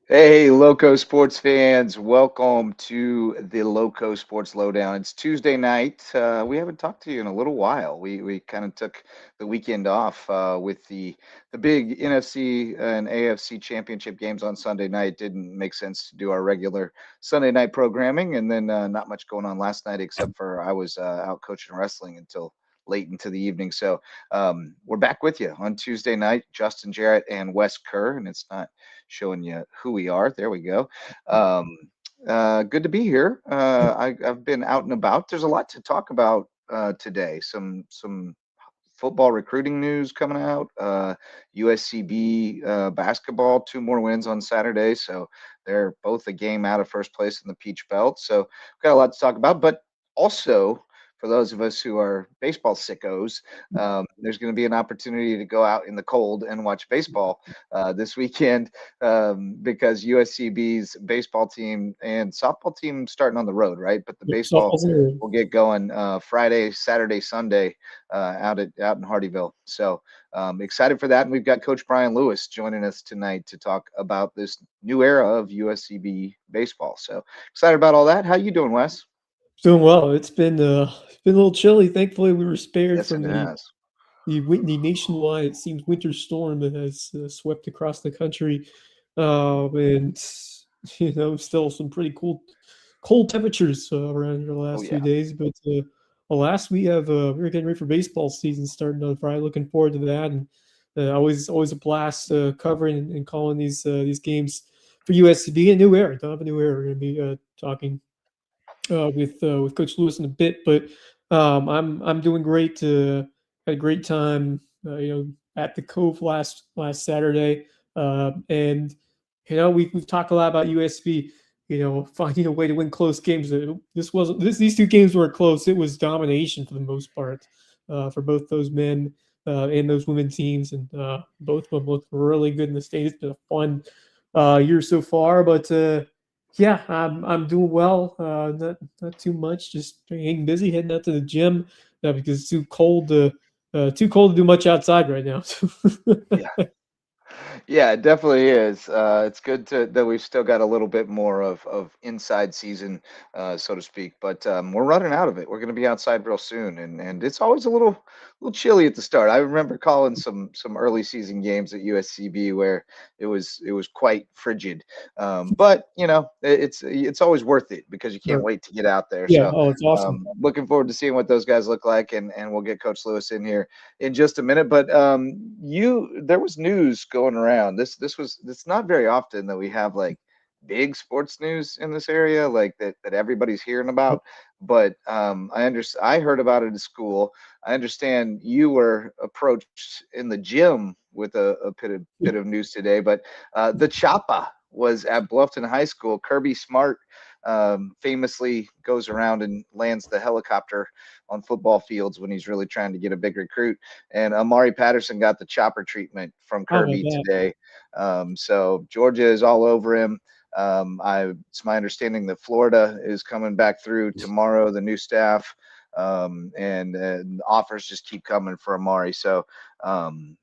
Hey, Loco sports fans, welcome to the Loco Sports Lowdown. It's Tuesday night. We haven't talked to you in a little while. We kind of took the weekend off with the big NFC and AFC championship games on Sunday night. Didn't make sense to do our regular Sunday night programming, and then not much going on last night except for I was out coaching wrestling until late into the evening. So we're back with you on Tuesday night. Justin Jarrett and Wes Kerr, and it's not showing you who we are. There we go. Um, Good to be here. I've been out and about. There's a lot to talk about today. Some football recruiting news coming out. USCB basketball, two more wins on Saturday, so they're both a game out of first place in the Peach Belt. So we've got a lot to talk about, but also for those of us who are baseball sickos, there's going to be an opportunity to go out in the cold and watch baseball this weekend because USCB's baseball team and softball team starting on the road, right? But the Yep, baseball softball's in the room. will get going Friday, Saturday, Sunday out in Hardyville. So excited for that. And we've got Coach Brian Lewis joining us tonight to talk about this new era of USCB baseball. So excited about all that. How you doing, Wes? Doing well. It's been a little chilly. Thankfully, we were spared Yes, it from has. the nationwide, it seems, winter storm that has swept across the country, and still some pretty cold temperatures around here the Oh last few yeah. days. But alas, we're getting ready for baseball season starting on Friday. Looking forward to that, and always a blast covering and calling these games for USCB. A new era. Don't have a new era. We're going to be talking with Coach Lewis in a bit. But I'm doing great. Had a great time, at the Cove last Saturday, and we've talked a lot about USB. Finding a way to win close games. This wasn't this These two games weren't close. It was domination for the most part for both those men and those women teams, and both of them looked really good in the state. It's been a fun year so far, but. Yeah, I'm doing well. Not too much. Just staying busy, heading out to the gym because it's too cold to do much outside right now. Yeah. Yeah, it definitely is. It's good that we've still got a little bit more of inside season, so to speak. But we're running out of it. We're going to be outside real soon, and it's always a little chilly at the start. I remember calling some early season games at USCB where it was quite frigid. But it's always worth it because you can't Sure. wait to get out there. Yeah. So Oh, it's awesome. looking forward to seeing what those guys look like, and we'll get Coach Lewis in here in just a minute. But you there was news going around. It's not very often that we have like big sports news in this area, like that everybody's hearing about. But I heard about it at school. I understand you were approached in the gym with a bit of news today. But the Chapa was at Bluffton High School. Kirby Smart famously goes around and lands the helicopter on football fields when he's really trying to get a big recruit. And Amari Patterson got the chopper treatment from How about Kirby that? today. So Georgia is all over him. It's my understanding that Florida is coming back through tomorrow, the new staff, and offers just keep coming for Amari. So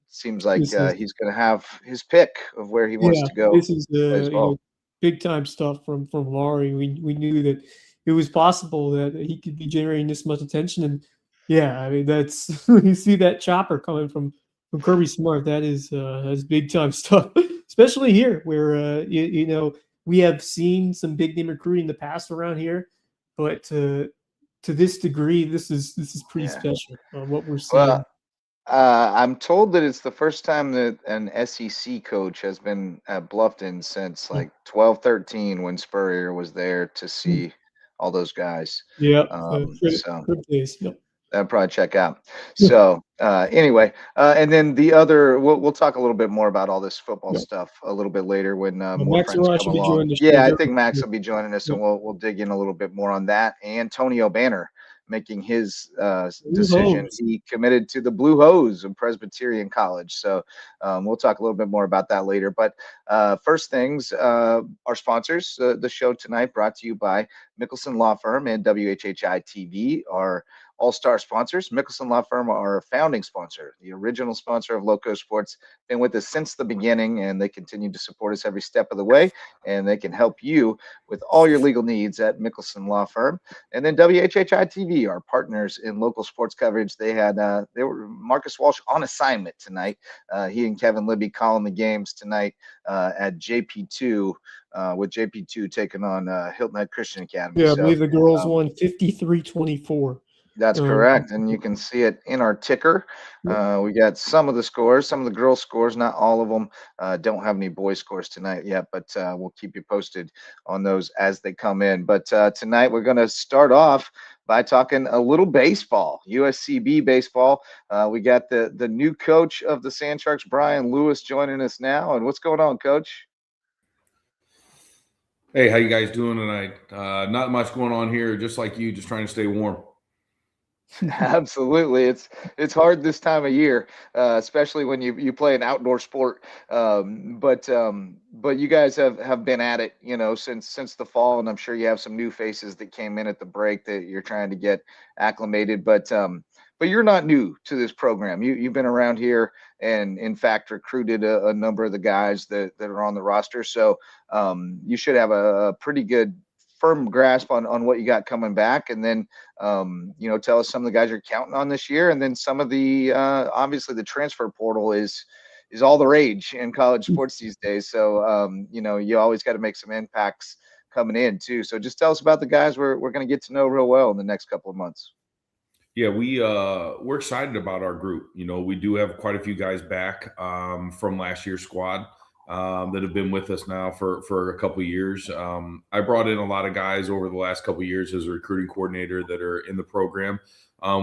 seems like This is he's going to have his pick of where he wants Yeah, to go this is play as well. big time stuff from Laurie. We knew that it was possible that he could be generating this much attention, and yeah, I mean that's you see that chopper coming from Kirby Smart. That's big time stuff, especially here where we have seen some big name recruiting in the past around here, but to this degree, this is pretty Yeah. special what we're Well, seeing. I'm told that it's the first time that an SEC coach has been at Bluffton since like 12, 13 when Spurrier was there to see all those guys. Yeah, So crib days. Yep. that'd probably check out. So anyway, and then the other, we'll talk a little bit more about all this football Yep. stuff a little bit later when more Max friends Roy come should be along. joining the show Yeah, I very think Max soon. will be joining us, Yep. and we'll dig in a little bit more on that. Antonio Banner making his Blue decision. Hose. He committed to the Blue Hose of Presbyterian College. So we'll talk a little bit more about that later. But first things, our sponsors, the show tonight brought to you by Mickelson Law Firm and WHHI TV. Our all-star sponsors. Mickelson Law Firm are a founding sponsor, the original sponsor of Loco Sports. Been with us since the beginning, and they continue to support us every step of the way. And they can help you with all your legal needs at Mickelson Law Firm. And then WHHI TV, our partners in local sports coverage. They were Marcus Walsh on assignment tonight. He and Kevin Libby calling the games tonight at JP2. With JP2 taking on Hilton Head Christian Academy. Yeah, I So believe the girls won 53-24. that's correct, and you can see it in our ticker. We got some of the scores, some of the girls' scores, not all of them. Don't have any boys' scores tonight yet, but we'll keep you posted on those as they come in. But tonight we're going to start off by talking a little baseball, USCB baseball. We got the new coach of the Sand Sharks, Brian Lewis, joining us now. And what's going on, Coach? Hey, how you guys doing tonight? Not much going on here, just like you, just trying to stay warm. Absolutely, it's hard this time of year, especially when you play an outdoor sport. But you guys have been at it, since the fall, and I'm sure you have some new faces that came in at the break that you're trying to get acclimated. But you're not new to this program. You've been around here, and in fact recruited a number of the guys that are on the roster. So you should have a pretty good firm grasp on what you got coming back, and then tell us some of the guys you're counting on this year, and then some of the obviously the transfer portal is all the rage in college sports these days. So you always got to make some impacts coming in too. So just tell us about the guys we're going to get to know real well in the next couple of months. Yeah, we're excited about our group. We do have quite a few guys back from last year's squad that have been with us now for a couple of years. I brought in a lot of guys over the last couple of years as a recruiting coordinator that are in the program.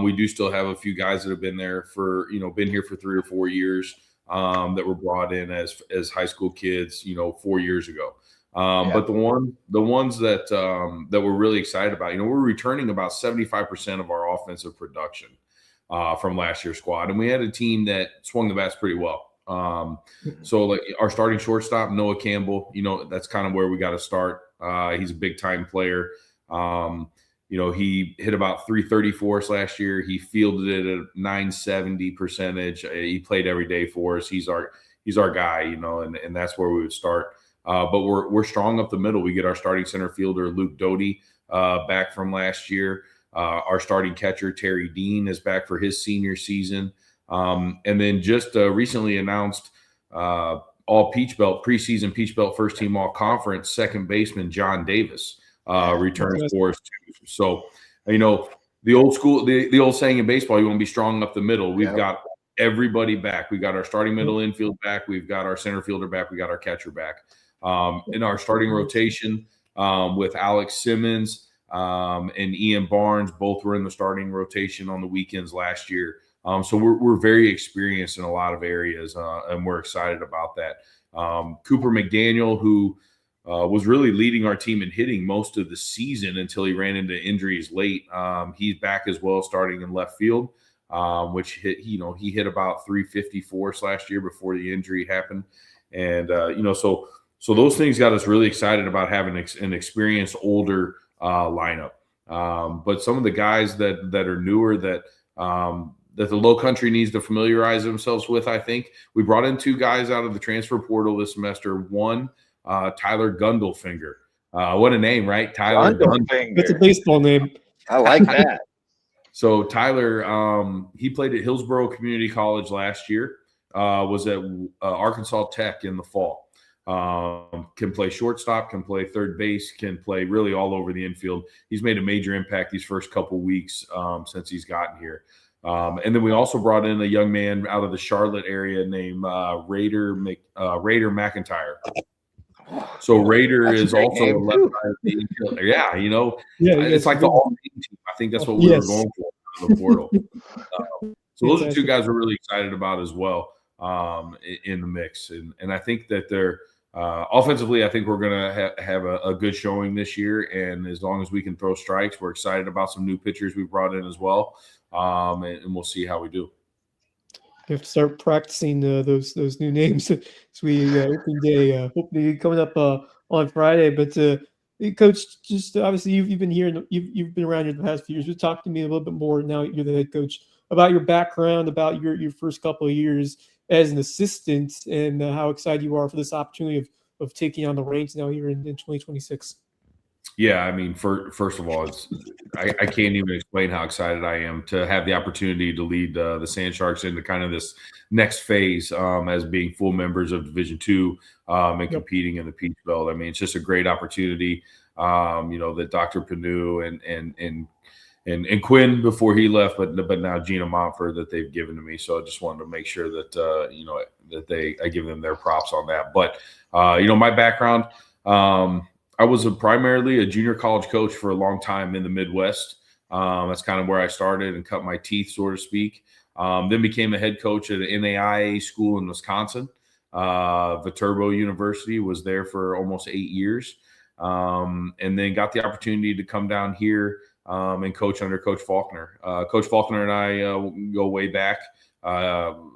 We do still have a few guys that have been there been here for 3 or 4 years that were brought in as high school kids, 4 years ago. But the ones that we're really excited about, we're returning about 75% of our offensive production from last year's squad, and we had a team that swung the bats pretty well. So like our starting shortstop, Noah Campbell, that's kind of where we got to start. He's a big time player. He hit about 330 for us last year. He fielded it at a 970 percentage. He played every day for us. He's our guy, and that's where we would start. But we're strong up the middle. We get our starting center fielder, Luke Doty, back from last year. Our starting catcher, Terry Dean, is back for his senior season. And then just recently announced all Peach Belt, preseason Peach Belt first team all conference second baseman John Davis returns for us too. So, the old school, the old saying in baseball, you want to be strong up the middle. We've got everybody back. We got our starting middle infield back. We've got our center fielder back. We got our catcher back. In our starting rotation with Alex Simmons and Ian Barnes, both were in the starting rotation on the weekends last year. So we're very experienced in a lot of areas, and we're excited about that. Cooper McDaniel, who was really leading our team in hitting most of the season until he ran into injuries late. He's back as well, starting in left field, which he hit about 354 last year before the injury happened. And, so those things got us really excited about having an experienced, older lineup. But some of the guys that are newer that the Low Country needs to familiarize themselves with, I think. We brought in 2 guys out of the transfer portal this semester. One, Tyler Gundelfinger. What a name, right? Tyler Gundelfinger. That's a baseball name. I like that. So Tyler, he played at Hillsborough Community College last year, was at Arkansas Tech in the fall. Can play shortstop, can play third base, can play really all over the infield. He's made a major impact these first couple weeks since he's gotten here. And then we also brought in a young man out of the Charlotte area named Raider McIntyre. So Raider is also a left side infielder. Yeah, it's like the all-team team. I think that's what we were going for in the portal. So those are 2 guys we're really excited about as well in the mix. And I think that they're offensively, I think we're going to have a good showing this year. And as long as we can throw strikes, we're excited about some new pitchers we brought in as well. And we'll see how we do. You have to start practicing those new names as we opening day, hopefully coming up on Friday. But Hey, Coach, just obviously you've been here, and you've been around here the past few years. Just talk to me a little bit more now you're the head coach about your background, about your first couple of years as an assistant, and how excited you are for this opportunity of taking on the reins now here in 2026. Yeah, I mean, first of all, I can't even explain how excited I am to have the opportunity to lead the Sand Sharks into kind of this next phase as being full members of Division II and Yep. competing in the Peach Belt. I mean, it's just a great opportunity. That Dr. Panu and Quinn before he left, but now Gina Montfort that they've given to me. So I just wanted to make sure that that I give them their props on that. But my background. I was primarily a junior college coach for a long time in the Midwest. That's kind of where I started and cut my teeth, so to speak. Then became a head coach at an NAIA school in Wisconsin. Viterbo University, was there for almost 8 years. And then got the opportunity to come down here and coach under Coach Faulkner. Coach Faulkner and I go way back.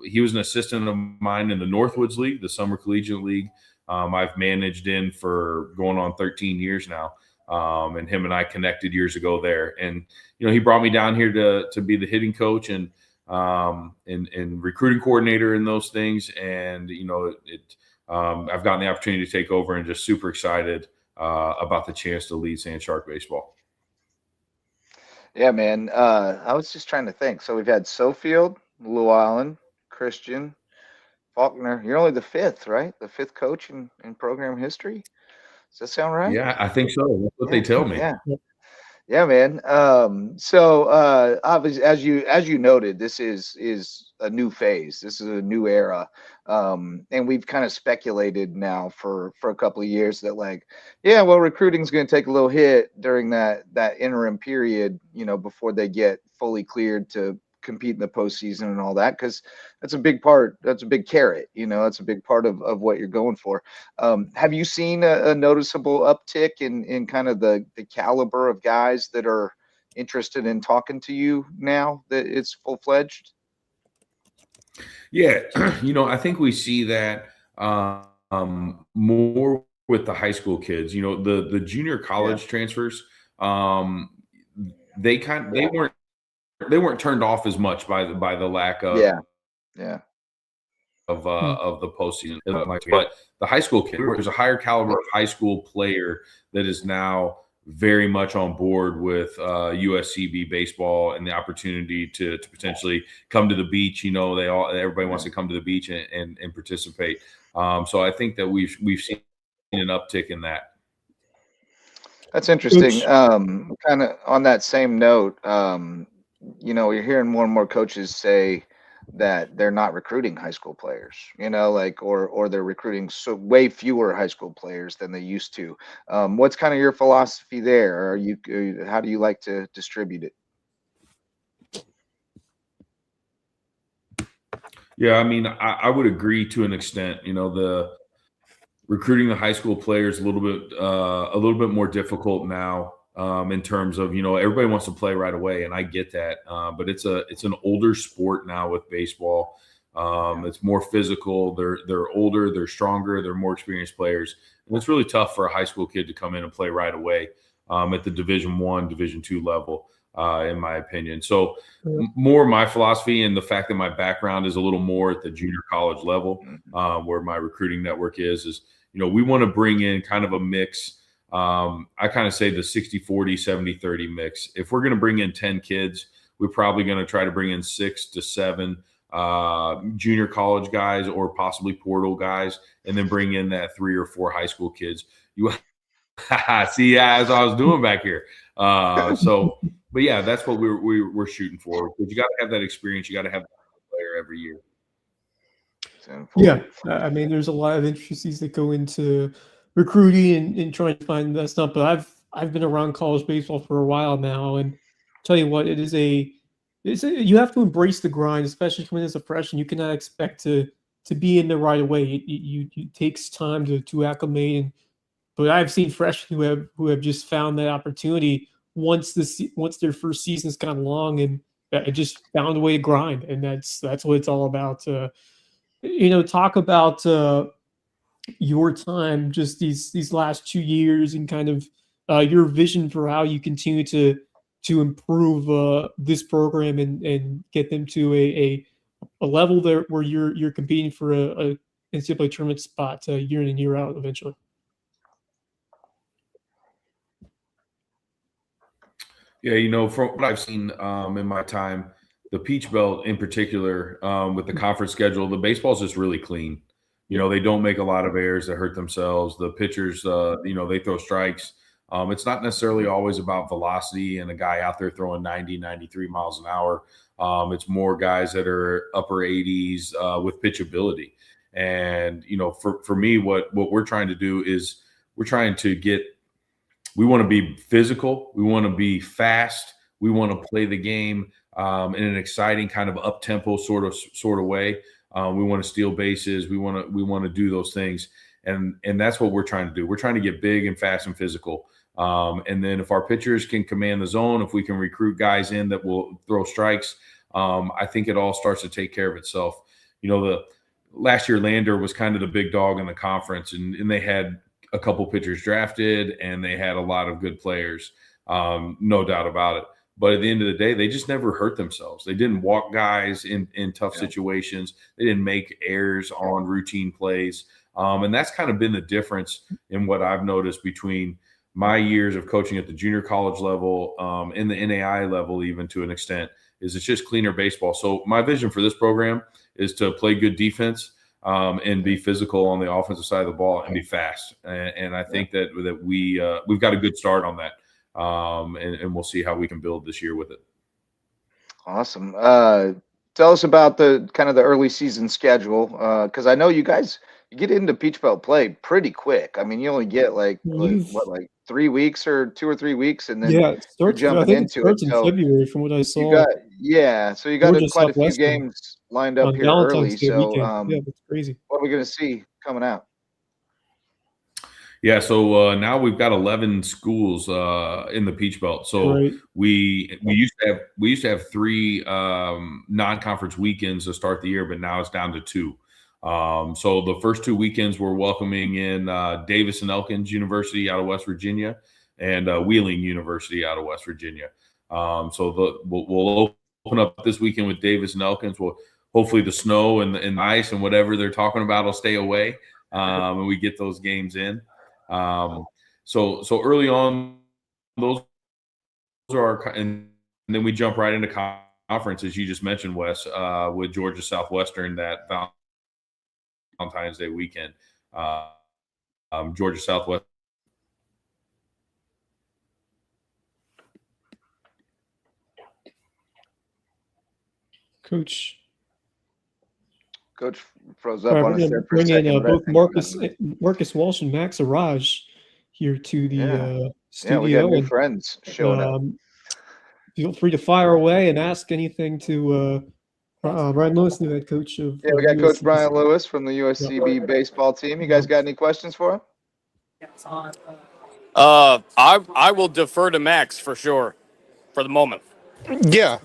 He was an assistant of mine in the Northwoods League, the Summer Collegiate League. I've managed in for going on 13 years now. And him and I connected years ago there. And, he brought me down here to be the hitting coach and recruiting coordinator and those things. And, I've gotten the opportunity to take over and just super excited about the chance to lead Sand Shark baseball. Yeah, man. I was just trying to think. So we've had Sofield, Blue Island, Christian, Faulkner. You're only the fifth, right? The fifth coach in program history. Does that sound right? Yeah, I think so. That's what they tell me. Yeah. Yeah, man. Obviously, as you noted, this is a new phase. This is a new era, and we've kind of speculated now for a couple of years that recruiting is going to take a little hit during that interim period, before they get fully cleared to compete in the postseason and all that, because that's a big part. That's a big carrot. That's a big part of what you're going for. Have you seen a noticeable uptick in kind of the caliber of guys that are interested in talking to you now that it's full-fledged? Yeah, I think we see that more with the high school kids. The junior college transfers, they weren't turned off as much by the lack of of the postseason. But the high school kid, there's a higher caliber of high school player that is now very much on board with USCB baseball and the opportunity to potentially come to the beach. Everybody wants to come to the beach and participate. So I think that we've seen an uptick in that. That's interesting. Kind of on that same note, you're hearing more and more coaches say that they're not recruiting high school players, or they're recruiting so way fewer high school players than they used to. What's kind of your philosophy there? How do you like to distribute it? Yeah, I mean, I would agree to an extent. The recruiting the high school players a little bit more difficult now. In terms of, everybody wants to play right away, and I get that. But it's an older sport now with baseball. It's more physical. They're older, they're stronger, they're more experienced players. And it's really tough for a high school kid to come in and play right away at the Division I, Division II level, in my opinion. So more my philosophy and the fact that my background is a little more at the junior college level, where my recruiting network is we want to bring in kind of a mix. I kind of say the 60-40, 70-30 mix. If we're going to bring in 10 kids, we're probably going to try to bring in 6 to 7 junior college guys or possibly portal guys, and then bring in that 3 or 4 high school kids. You see, as I was doing back here. But yeah, that's what we're shooting for. But you got to have that experience. You got to have that player every year. Yeah, I mean, there's a lot of intricacies that go into recruiting and trying to find that stuff. But I've been around college baseball for a while now, and tell you what, you have to embrace the grind, especially coming as a freshman. You cannot expect to be in there right away. It takes time to acclimate. But I've seen freshmen who have just found that opportunity once their first season's gone long, and just found a way to grind, and that's what it's all about. Talk about your time, just these last 2 years, and kind of your vision for how you continue to improve this program and get them to a level there where you're competing for a NCAA tournament spot year in and year out eventually. Yeah, from what I've seen in my time, the Peach Belt in particular, with the conference schedule, the baseball's just really clean. They don't make a lot of errors that hurt themselves. The pitchers, they throw strikes. It's not necessarily always about velocity and a guy out there throwing 90, 93 miles an hour. It's more guys that are upper 80s with pitchability. And, for me, what we're trying to do is we want to be physical. We want to be fast. We want to play the game in an exciting kind of up-tempo sort of way. We want to steal bases. We want to do those things. And that's what we're trying to do. We're trying to get big and fast and physical. And then if our pitchers can command the zone, if we can recruit guys in that will throw strikes, I think it all starts to take care of itself. The last year Lander was kind of the big dog in the conference, and they had a couple pitchers drafted and they had a lot of good players, no doubt about it. But at the end of the day, they just never hurt themselves. They didn't walk guys in tough situations. They didn't make errors on routine plays. And that's kind of been the difference in what I've noticed between my years of coaching at the junior college level, in the NAI level, even to an extent, is it's just cleaner baseball. So my vision for this program is to play good defense, and be physical on the offensive side of the ball and be fast. And I think that we've got a good start on that. And we'll see how we can build this year with it. Awesome. Tell us about the kind of the early season schedule, because I know you guys get into Peach Belt play pretty quick. I mean, you only get like 3 weeks or 2 or 3 weeks, and then you're jumping into it. In February, from what I saw. So you got quite a few games lined up here early. So that's crazy. What are we going to see coming out? Yeah, so now we've got 11 schools in the Peach Belt. So we used to have 3 non-conference weekends to start the year, but now it's down to 2. So the first 2 weekends we're welcoming in Davis and Elkins University out of West Virginia and Wheeling University out of West Virginia. So we'll open up this weekend with Davis and Elkins. Hopefully the snow and the ice and whatever they're talking about will stay away, and we get those games in. So early on, those are, and then we jump right into conference, as you just mentioned, Wes, with Georgia Southwestern that Valentine's Day weekend. Georgia Southwestern. Coach froze up on us there for a second. Bring in both Marcus Walsh and Max Araj here to the studio. Yeah, we got new friends showing up. Feel free to fire away and ask anything to Brian Lewis, the head coach of. Yeah, we got Coach Brian Lewis from the USCB baseball team. You guys got any questions for him? I will defer to Max for sure, for the moment. Yeah,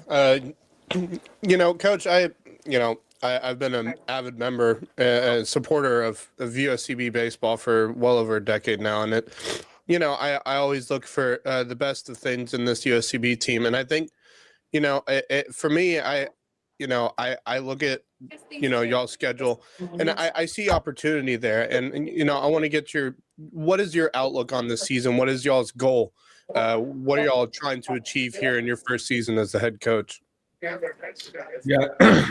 Coach, I've been an avid member, supporter of USCB baseball for well over a decade now, and I always look for the best of things in this USCB team, and I think, for me, I look at y'all's schedule, and I see opportunity there, and I want to get what is your outlook on this season? What is y'all's goal? What are y'all trying to achieve here in your first season as the head coach? Yeah,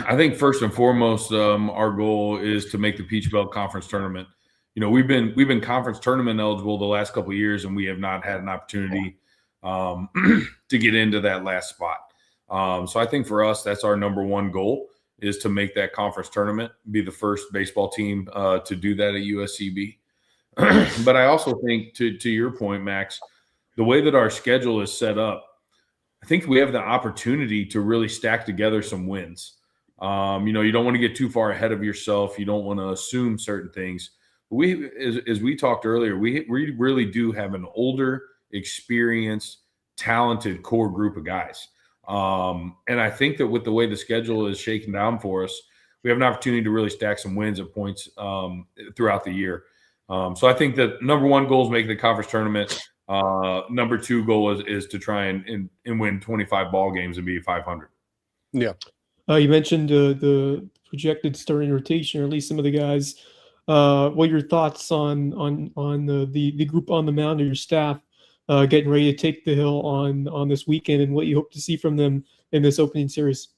I think first and foremost, our goal is to make the Peach Belt Conference tournament. We've been conference tournament eligible the last couple of years, and we have not had an opportunity to get into that last spot. So I think for us, that's our number one goal, is to make that conference tournament, be the first baseball team to do that at USCB. But I also think, to your point, Max, the way that our schedule is set up, I think we have the opportunity to really stack together some wins. You don't want to get too far ahead of yourself. You don't want to assume certain things. As we talked earlier, we really do have an older, experienced, talented core group of guys. And I think that with the way the schedule is shaking down for us, we have an opportunity to really stack some wins at points throughout the year. So I think that number one goal is making the conference tournament. Number 2 goal is to try and win 25 ball games and be 500. Yeah. You mentioned the projected starting rotation, or at least some of the guys. What are your thoughts on the group on the mound, or your staff getting ready to take the hill on this weekend, and what you hope to see from them in this opening series?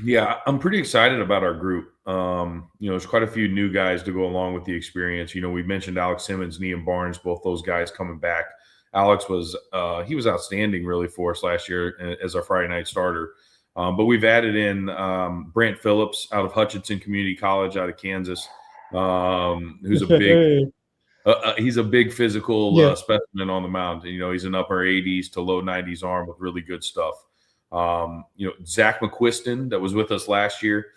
Yeah, I'm pretty excited about our group. There's quite a few new guys to go along with the experience. We mentioned Alex Simmons, Ian Barnes, both those guys coming back. Alex was he was outstanding really for us last year as our Friday night starter. But we've added in Brant Phillips out of Hutchinson Community College out of Kansas, who's a big he's a big physical specimen on the mound. He's an upper 80s to low 90s arm with really good stuff. Zach McQuiston that was with us last year.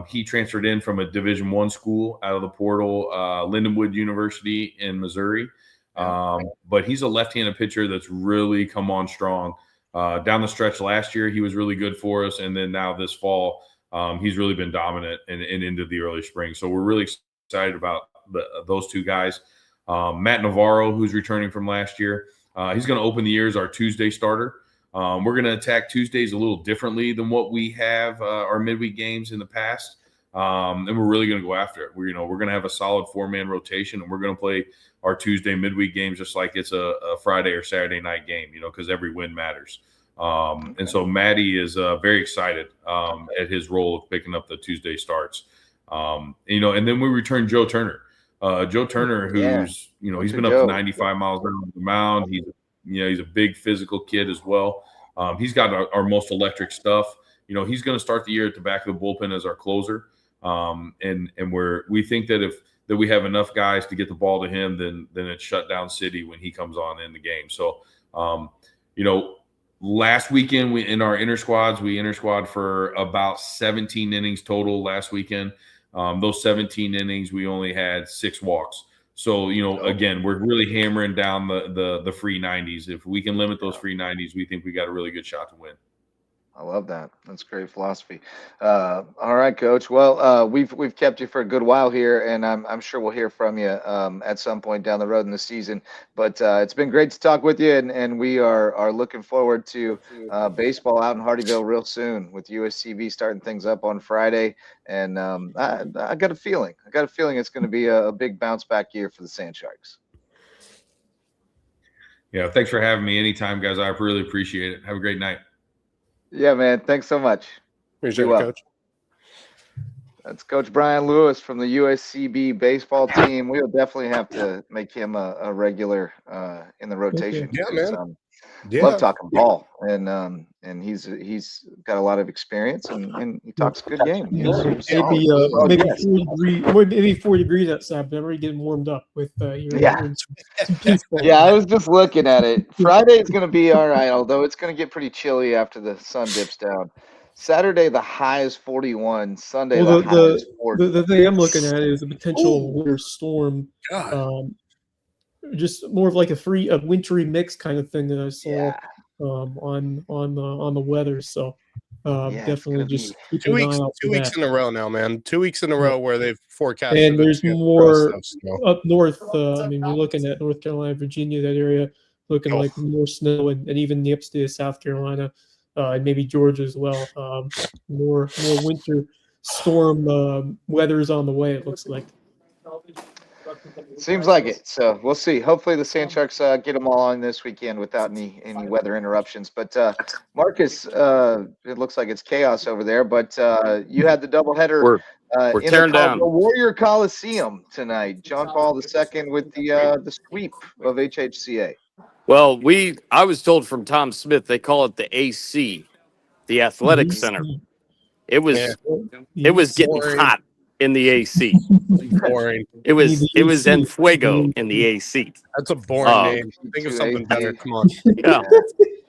He transferred in from a Division I school out of the portal, Lindenwood University in Missouri. But he's a left-handed pitcher that's really come on strong. Down the stretch last year, he was really good for us. And then now this fall, he's really been dominant and into the early spring. So we're really excited about those two guys. Matt Navarro, who's returning from last year, he's going to open the year as our Tuesday starter. We're going to attack Tuesdays a little differently than what we have our midweek games in the past. And we're really going to go after it. We're going to have a solid 4-man rotation, and we're going to play our Tuesday midweek games just like it's a Friday or Saturday night game, because every win matters. And so Matty is very excited at his role of picking up the Tuesday starts. And then we return Joe Turner. Joe Turner, who's, he's been up to 95 miles on the mound. He's a big physical kid as well. He's got our most electric stuff. He's going to start the year at the back of the bullpen as our closer. And we think that that we have enough guys to get the ball to him, then it's shut down city when he comes on in the game. So, last weekend in our inter squads, we inter squad for about 17 innings total last weekend. Those 17 innings, we only had 6 walks. So, again, we're really hammering down the free 90s. If we can limit those free 90s, we think we got a really good shot to win. I love that. That's great philosophy. All right, Coach. Well, we've kept you for a good while here, and I'm sure we'll hear from you at some point down the road in the season. But it's been great to talk with you, and we are looking forward to baseball out in Hardyville real soon with USCB starting things up on Friday. And I got a feeling it's going to be a big bounce back year for the Sand Sharks. Yeah, thanks for having me. Anytime, guys. I really appreciate it. Have a great night. Yeah, man. Thanks so much. Appreciate it, Coach. That's Coach Brian Lewis from the USCB baseball team. We'll definitely have to make him a regular in the rotation. Yeah, man. Love talking ball, and he's got a lot of experience, and he talks a good game. Maybe 4 degrees outside, but I'm already getting warmed up with yeah, I was just looking at it. Friday is going to be all right, although it's going to get pretty chilly after the sun dips down. Saturday, the high is 41. Sunday, the high is 40. The thing I'm looking at is a potential winter storm. Just more of like a wintry mix kind of thing that I saw on the weather. So definitely just keep an eye out for 2 weeks in a row now, man. 2 weeks in a row where they've forecasted. And there's more up north. I mean, you're looking at North Carolina, Virginia, that area, looking like more snow, and even the upstate of South Carolina, and maybe Georgia as well. More winter storm weather is on the way, it looks like. Seems like it. So we'll see. Hopefully the Sand Sharks get them all on this weekend without any weather interruptions. But Marcus, it looks like it's chaos over there. But you had the doubleheader we're tearing down the Warrior Coliseum tonight. John Paul II with the sweep of HHCA. Well, I was told from Tom Smith they call it the AC, the Athletic Center. It was getting hot in the AC. Boring. It was en fuego in the AC. That's a boring name. Think of something better. Come on. Yeah.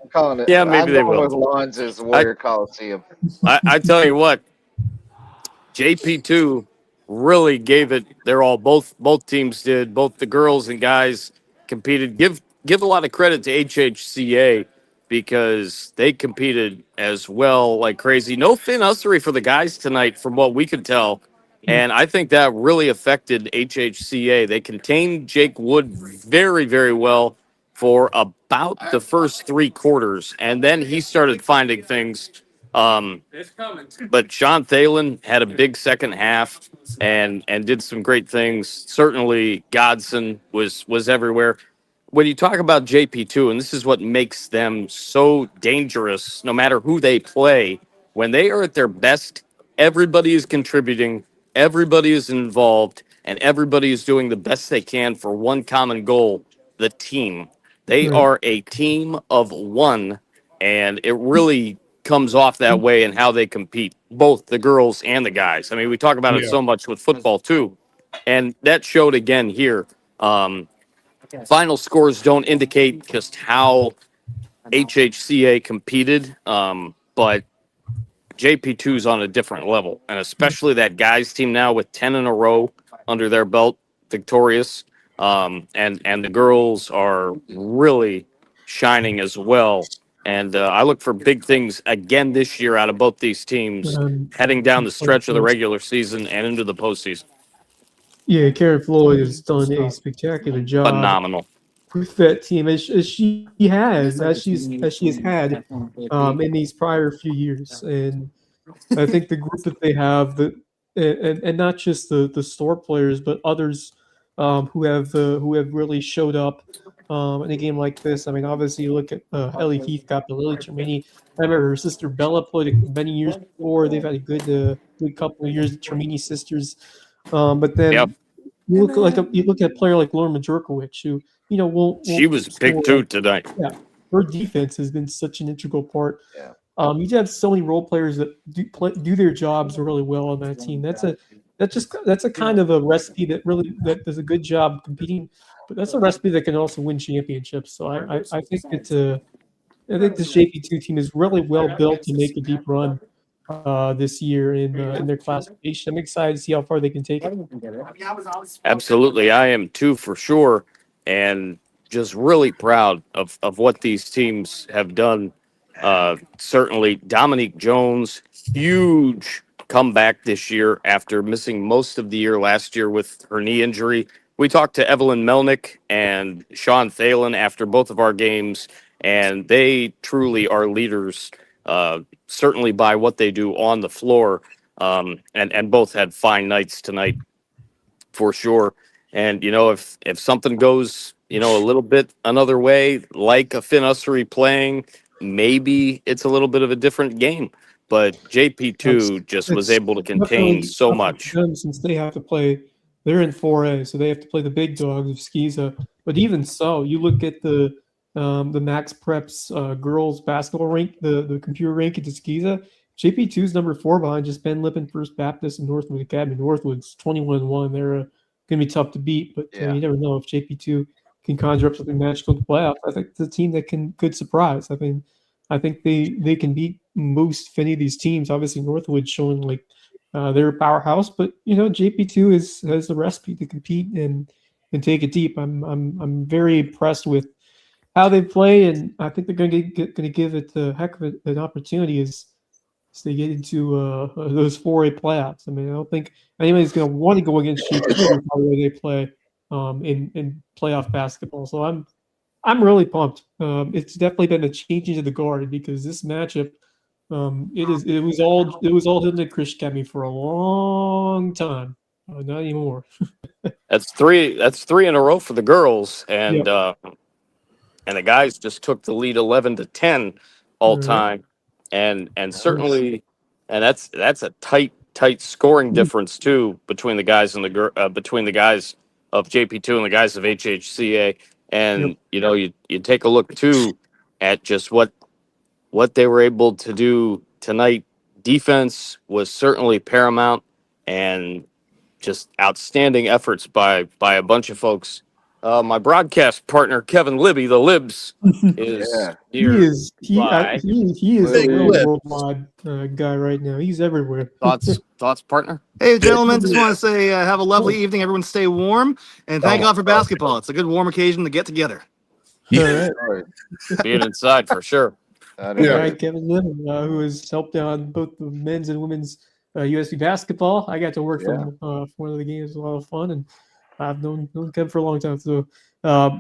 I'm calling it. Yeah, maybe they will. With lawns is the Warrior Coliseum. I tell you what, JP2 really gave it. Both teams did. Both the girls and guys competed. Give a lot of credit to HHCA because they competed as well like crazy. No Finn Ussery for the guys tonight, from what we could tell. And I think that really affected HHCA. They contained Jake Wood very, very well. for about the first 3 quarters, and then he started finding things. But Sean Thalen had a big second half and did some great things. Certainly, Godson was everywhere. When you talk about JP2, and this is what makes them so dangerous, no matter who they play, when they are at their best, everybody is contributing, everybody is involved, and everybody is doing the best they can for one common goal, the team. They Right. are a team of one, and it really comes off that way in how they compete, both the girls and the guys. I mean, we talk about it Yeah. so much with football, too, and that showed again here. Final scores don't indicate just how HHCA competed, but JP2 is on a different level, and especially that guys team now with 10 in a row under their belt, victorious, and the girls are really shining as well. And I look for big things again this year out of both these teams, heading down the stretch of the regular season and into the postseason. Yeah, Karen Floyd has done a spectacular job Phenomenal. with that team as she has had in these prior few years, and I think the group that they have, and not just the store players, but others who have really showed up in a game like this. I mean, obviously, you look at Ellie Heathcott, but Lily Termini. I remember her sister Bella played it many years before. They've had a good couple of years, the Termini sisters. But then Yep. you look at a player like Lauren Majorkowicz, who won't She was big score. too tonight. Yeah, her defense has been such an integral part. Yeah. You have so many role players that do their jobs really well on that team. That's a kind of a recipe that does a good job competing, but that's a recipe that can also win championships. So I think I think this JP2 team is really well built to make a deep run this year in their classification. I'm excited to see how far they can take it. Absolutely, I am too, for sure, and just really proud of what these teams have done. Certainly, Dominique Jones, huge comeback this year after missing most of the year last year with her knee injury. We talked to Evelyn Melnick and Sean Thalen after both of our games, and they truly are leaders, certainly by what they do on the floor, and both had fine nights tonight for sure. And if something goes a little bit another way, like a Finn Ussery playing, maybe it's a little bit of a different game. But JP2 just was It's able to contain definitely so tougher much. for them since they have to play. They're in 4A, so they have to play the big dogs of Skiza. But even so, you look at the Max Preps girls basketball rank, the computer rank at Skiza. JP2 is number 4 behind just Ben Lippen First Baptist and Northwood Academy. Northwood's 21-1. They're going to be tough to beat, but Yeah. you never know if JP2 can conjure up something magical in the playoffs. I think it's a team that could surprise. I think they can beat most any of these teams. Obviously, Northwood showing like they're a powerhouse, but JP2 has the recipe to compete and take it deep. I'm very impressed with how they play, and I think they're going to give it a heck of an opportunity as they get into those 4A playoffs. I mean, I don't think anybody's going to want to go against JP2 with the way they play in playoff basketball. So I'm really pumped. It's definitely been a changing of the guard because this matchup, it was all him and Chris Academy for a long time. Not anymore. That's three in a row for the girls, and Yep. and the guys just took the lead 11-10 all Right. time, and certainly, and that's a tight scoring difference too between the guys and between the guys of JP2 and the guys of HHCA. And Yep. you take a look too at just what they were able to do tonight. Defense was certainly paramount, and just outstanding efforts by a bunch of folks. My broadcast partner Kevin Libby, the Libs, is Yeah. here. He is a Big real lip. worldwide guy right now. He's everywhere. Thoughts, partner? Hey, gentlemen, just want to say have a lovely evening. Everyone stay warm. And thank God for basketball. It's a good, warm occasion to get together. All right. All right. Being inside for sure. That All is right, great. Kevin Lim, who has helped on both the men's and women's USC basketball. I got to work Yeah. for one of the games. It was a lot of fun, and I've known Kevin for a long time, so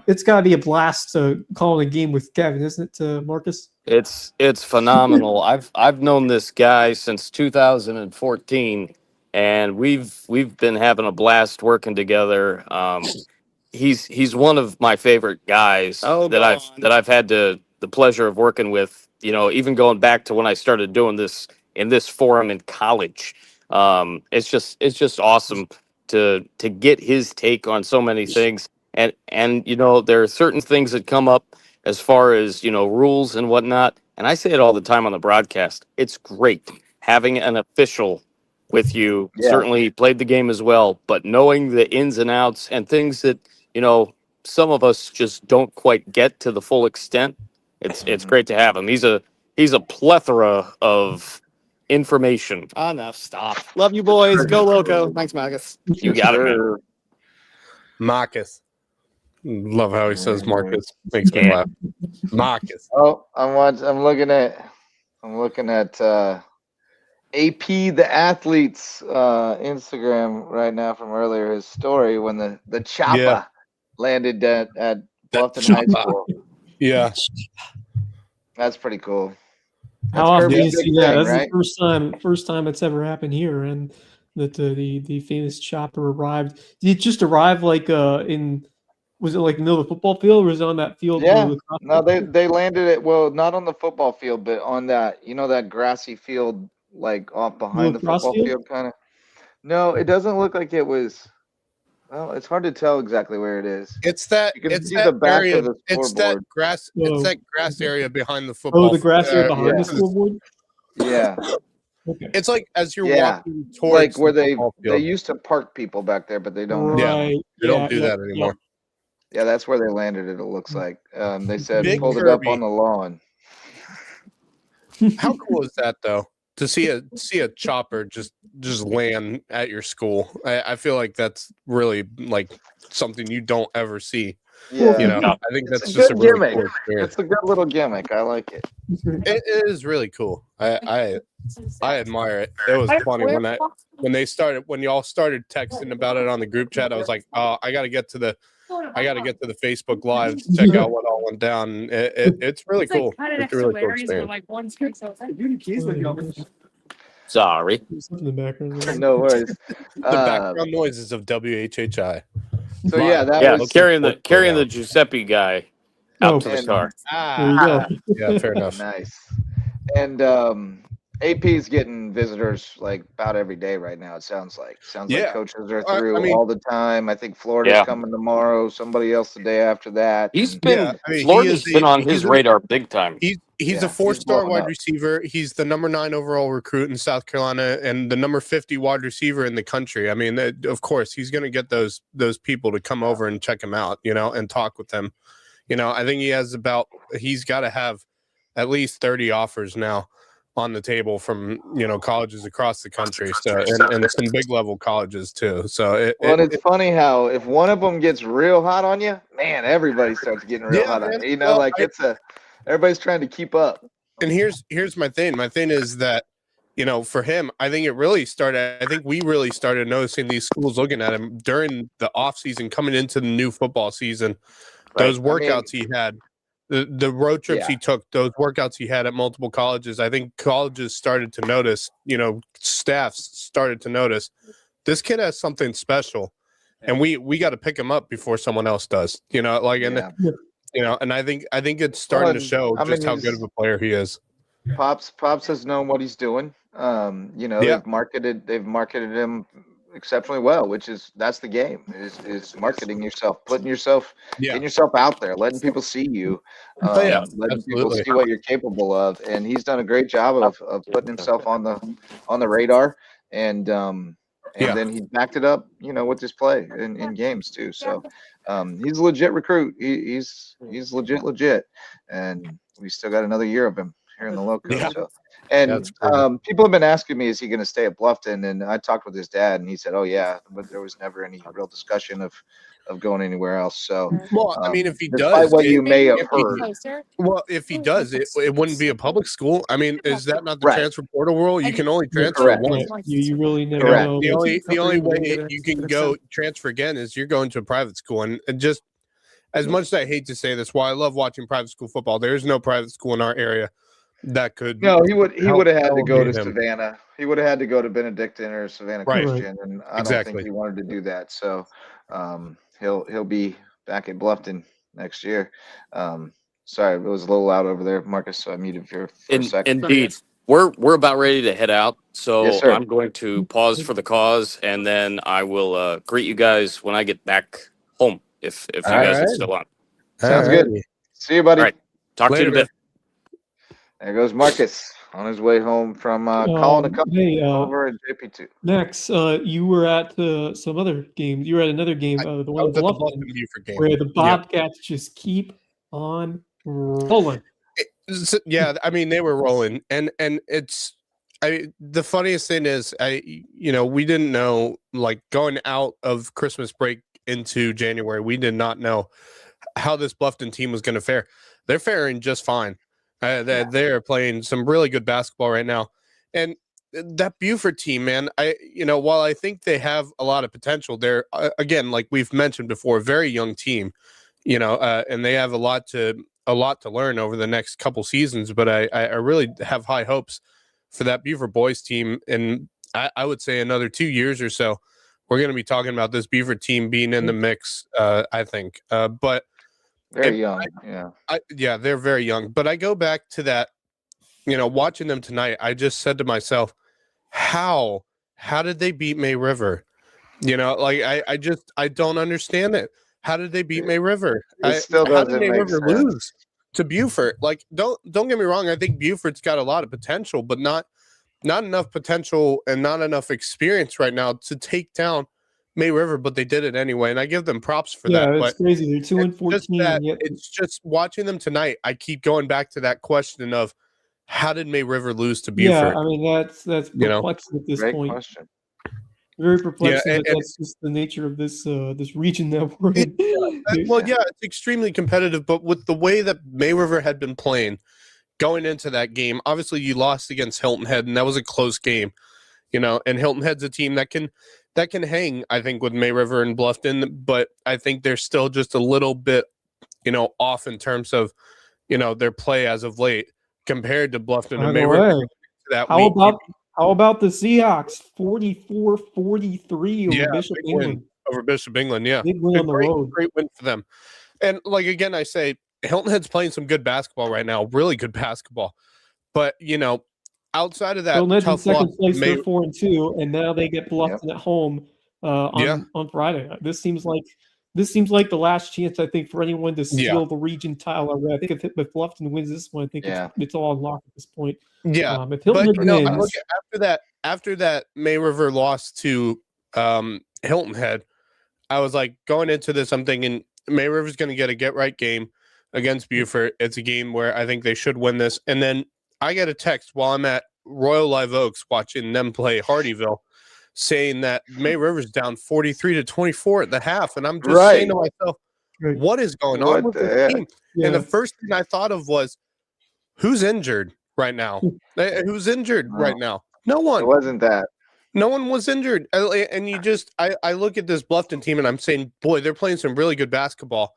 it's got to be a blast calling a game with Kevin, isn't it, Marcus? It's phenomenal. I've known this guy since 2014, and we've been having a blast working together. He's one of my favorite guys that I've had the pleasure of working with. You know, even going back to when I started doing this in this forum in college. It's just awesome to get his take on so many things. And you know, there are certain things that come up as far as, you know, rules and whatnot. And I say it all the time on the broadcast. It's great having an official with you. Yeah. Certainly played the game as well, but knowing the ins and outs and things that, you know, some of us just don't quite get to the full extent. It's great to have him. He's a plethora of information. Enough. Stop. Love you, boys. Go Loco. Thanks, Marcus. You got it, man. Marcus. Love how he says Marcus. Makes me laugh. Marcus. Oh, I'm looking at AP the athlete's Instagram right now from earlier. His story when the chopper landed at Bluffton High School. Yeah. That's pretty cool. How often do you Kirby's see big that? thing, That's right? the first time it's ever happened here, and that the famous chopper arrived. Did it just arrive like in? Was it like the middle of the football field, or was it on that field? Yeah. No, they landed it. Well, not on the football field, but on that, you know, that grassy field, like off behind the Lacrosse football field? field, kind of. No, it doesn't look like it was. Well, it's hard to tell exactly where it is. It's that You can it's see that the back area. of the It's that scoreboard. grass. Oh. It's that grass area behind the football. Oh, the grass area behind yeah. the scoreboard. Yeah, Okay. It's like as you're Yeah. walking it's towards like where the they football field. used to park people back there, but they don't. anymore. Right. They don't do yeah, that anymore. Yeah, that's where they landed it. It looks like they said Big pulled it up Kirby. on the lawn. How cool is that though? To see a chopper just land at your school. I feel like that's really like something you don't ever see. Yeah, You know, I think It's that's a just a good really gimmick. cool experience. It's a good little gimmick. I like it. It is really cool. I admire it. It was funny when y'all started texting about it on the group chat. I was like, oh, I got to get to the Facebook Live to check out what all went down. It's really cool. It's a really cool experience. Sorry. Something in the background. No worries. The background noises of WHHI. So yeah, that Yeah, was carrying the Giuseppe guy out to the and- car. There you go. Yeah, fair enough. nice. And AP's getting visitors like about every day right now. It sounds like Yeah. coaches are I through mean- all the time. I think Florida's Yeah. coming tomorrow. Somebody else the day after that. He's and- been Yeah, I mean, Florida's been on his he's a- radar big time. He's Yeah, a he's 4-star blowing wide up. receiver. He's the number 9 overall recruit in South Carolina and the number 50 wide receiver in the country. I mean, of course, he's going to get those people to come over and check him out, you know, and talk with him. You know, I think he's got to have at least 30 offers now on the table from, you know, colleges across the country. So and some big level colleges too. So it's funny how if one of them gets real hot on you, man, everybody starts getting real hot on man. you. You know, Well, everybody's trying to keep up. And here's my thing. My thing is that, you know, for him, I think we really started noticing these schools looking at him during the offseason, coming into the new football season. Those workouts he had, the road trips he took, those workouts he had at multiple colleges. I think colleges started to notice, you know, staffs started to notice this kid has something special, and we got to pick him up before someone else does. You know, like you know, and I think it's starting to show just how good of a player he is. Pops has known what he's doing. You know, they've marketed him exceptionally well, that's the game is marketing yourself, getting yourself out there, letting people see you, letting people see what you're capable of. And he's done a great job of putting himself on the radar. And then he backed it up, you know, with his play in games too. So he's a legit recruit. He's legit. And we still got another year of him here in the Lowco. Yeah. So. And people have been asking me, is he going to stay at Bluffton? And I talked with his dad, and he said, "Oh yeah," but there was never any real discussion of of going anywhere else. So, Well, I mean, if he despite does, what you may have heard, if he does, it wouldn't be a public school. I mean, is that not the right? transfer portal rule? You can only transfer Correct. once. Right. You really never Correct. know. The only way you can go transfer again is you're going to a private school. And just as much as I hate to say this, while I love watching private school football, there is no private school in our area that could. No, he would have had to go to elevate him. Savannah. He would have had to go to Benedictine or Savannah Right. Christian, and I don't Exactly. think he wanted to do that. So he'll be back at Bluffton next year. Sorry, it was a little loud over there, Marcus. So I muted for a second. Indeed. We're about ready to head out, so Yes, sir. I'm going to pause for the cause, and then I will greet you guys when I get back home. If you guys are still on. Sounds good. See you, buddy. All right. Talk to you in a bit. There goes Marcus on his way home from calling a couple over at JP2. Max, you were at some other game. You were at another game, the one in Bluffton, where the Bobcats just keep on rolling. Yeah, I mean, they were rolling, and it's the funniest thing is we didn't know, like, going out of Christmas break into January, we did not know how this Bluffton team was going to fare. They're faring just fine. They're playing some really good basketball right now, and that Buford team, man, while I think they have a lot of potential, they're again, like we've mentioned before, a very young team, and they have a lot to learn over the next couple seasons. But I really have high hopes for that Buford boys team, and I would say another 2 years or so, we're going to be talking about this Buford team being in the mix. I think, but. Very young, yeah, they're very young. But I go back to that, watching them tonight. I just said to myself, how did they beat May River? I don't understand it. How did they beat May River? Still how did doesn't May make River sense. lose to Buford? Like, don't get me wrong. I think Buford's got a lot of potential, but not enough potential and not enough experience right now to take down May River, but they did it anyway, and I give them props for that. Yeah, it's crazy. They're 2-14. It's just watching them tonight. I keep going back to that question of how did May River lose to Buford? Yeah, I mean that's perplexing at this Great point. question. Very perplexing, and but that's just the nature of this this region that we're in. It's extremely competitive, but with the way that May River had been playing going into that game, obviously you lost against Hilton Head, and that was a close game. And Hilton Head's a team that can hang, I think, with May River and Bluffton, but I think they're still just a little bit, off in terms of, their play as of late compared to Bluffton and May River. How about the Seahawks? 44-43 over Bishop England. Over Bishop England, yeah. Big win on the road. Great win for them. And again, I say Hilton Head's playing some good basketball right now, really good basketball. But, outside of that, tough second loss, place, they're 4-2, and now they get Bluffton at home on Friday. This seems like the last chance, I think, for anyone to steal the region title. I think if Bluffton wins this one, I think it's all unlocked at this point. Yeah, if Hilton wins, after that May River lost to Hilton Head, I was like, going into this, I'm thinking May River's going to get a get-right game against Buford. It's a game where I think they should win this, and then I get a text while I'm at Royal Live Oaks watching them play Hardyville saying that May River's down 43-24 at the half. And I'm just saying to myself, what is going on with this team? Yeah. And the first thing I thought of was, who's injured right now? Who's injured right now? No one. It wasn't that. No one was injured. And I look at this Bluffton team and I'm saying, boy, they're playing some really good basketball.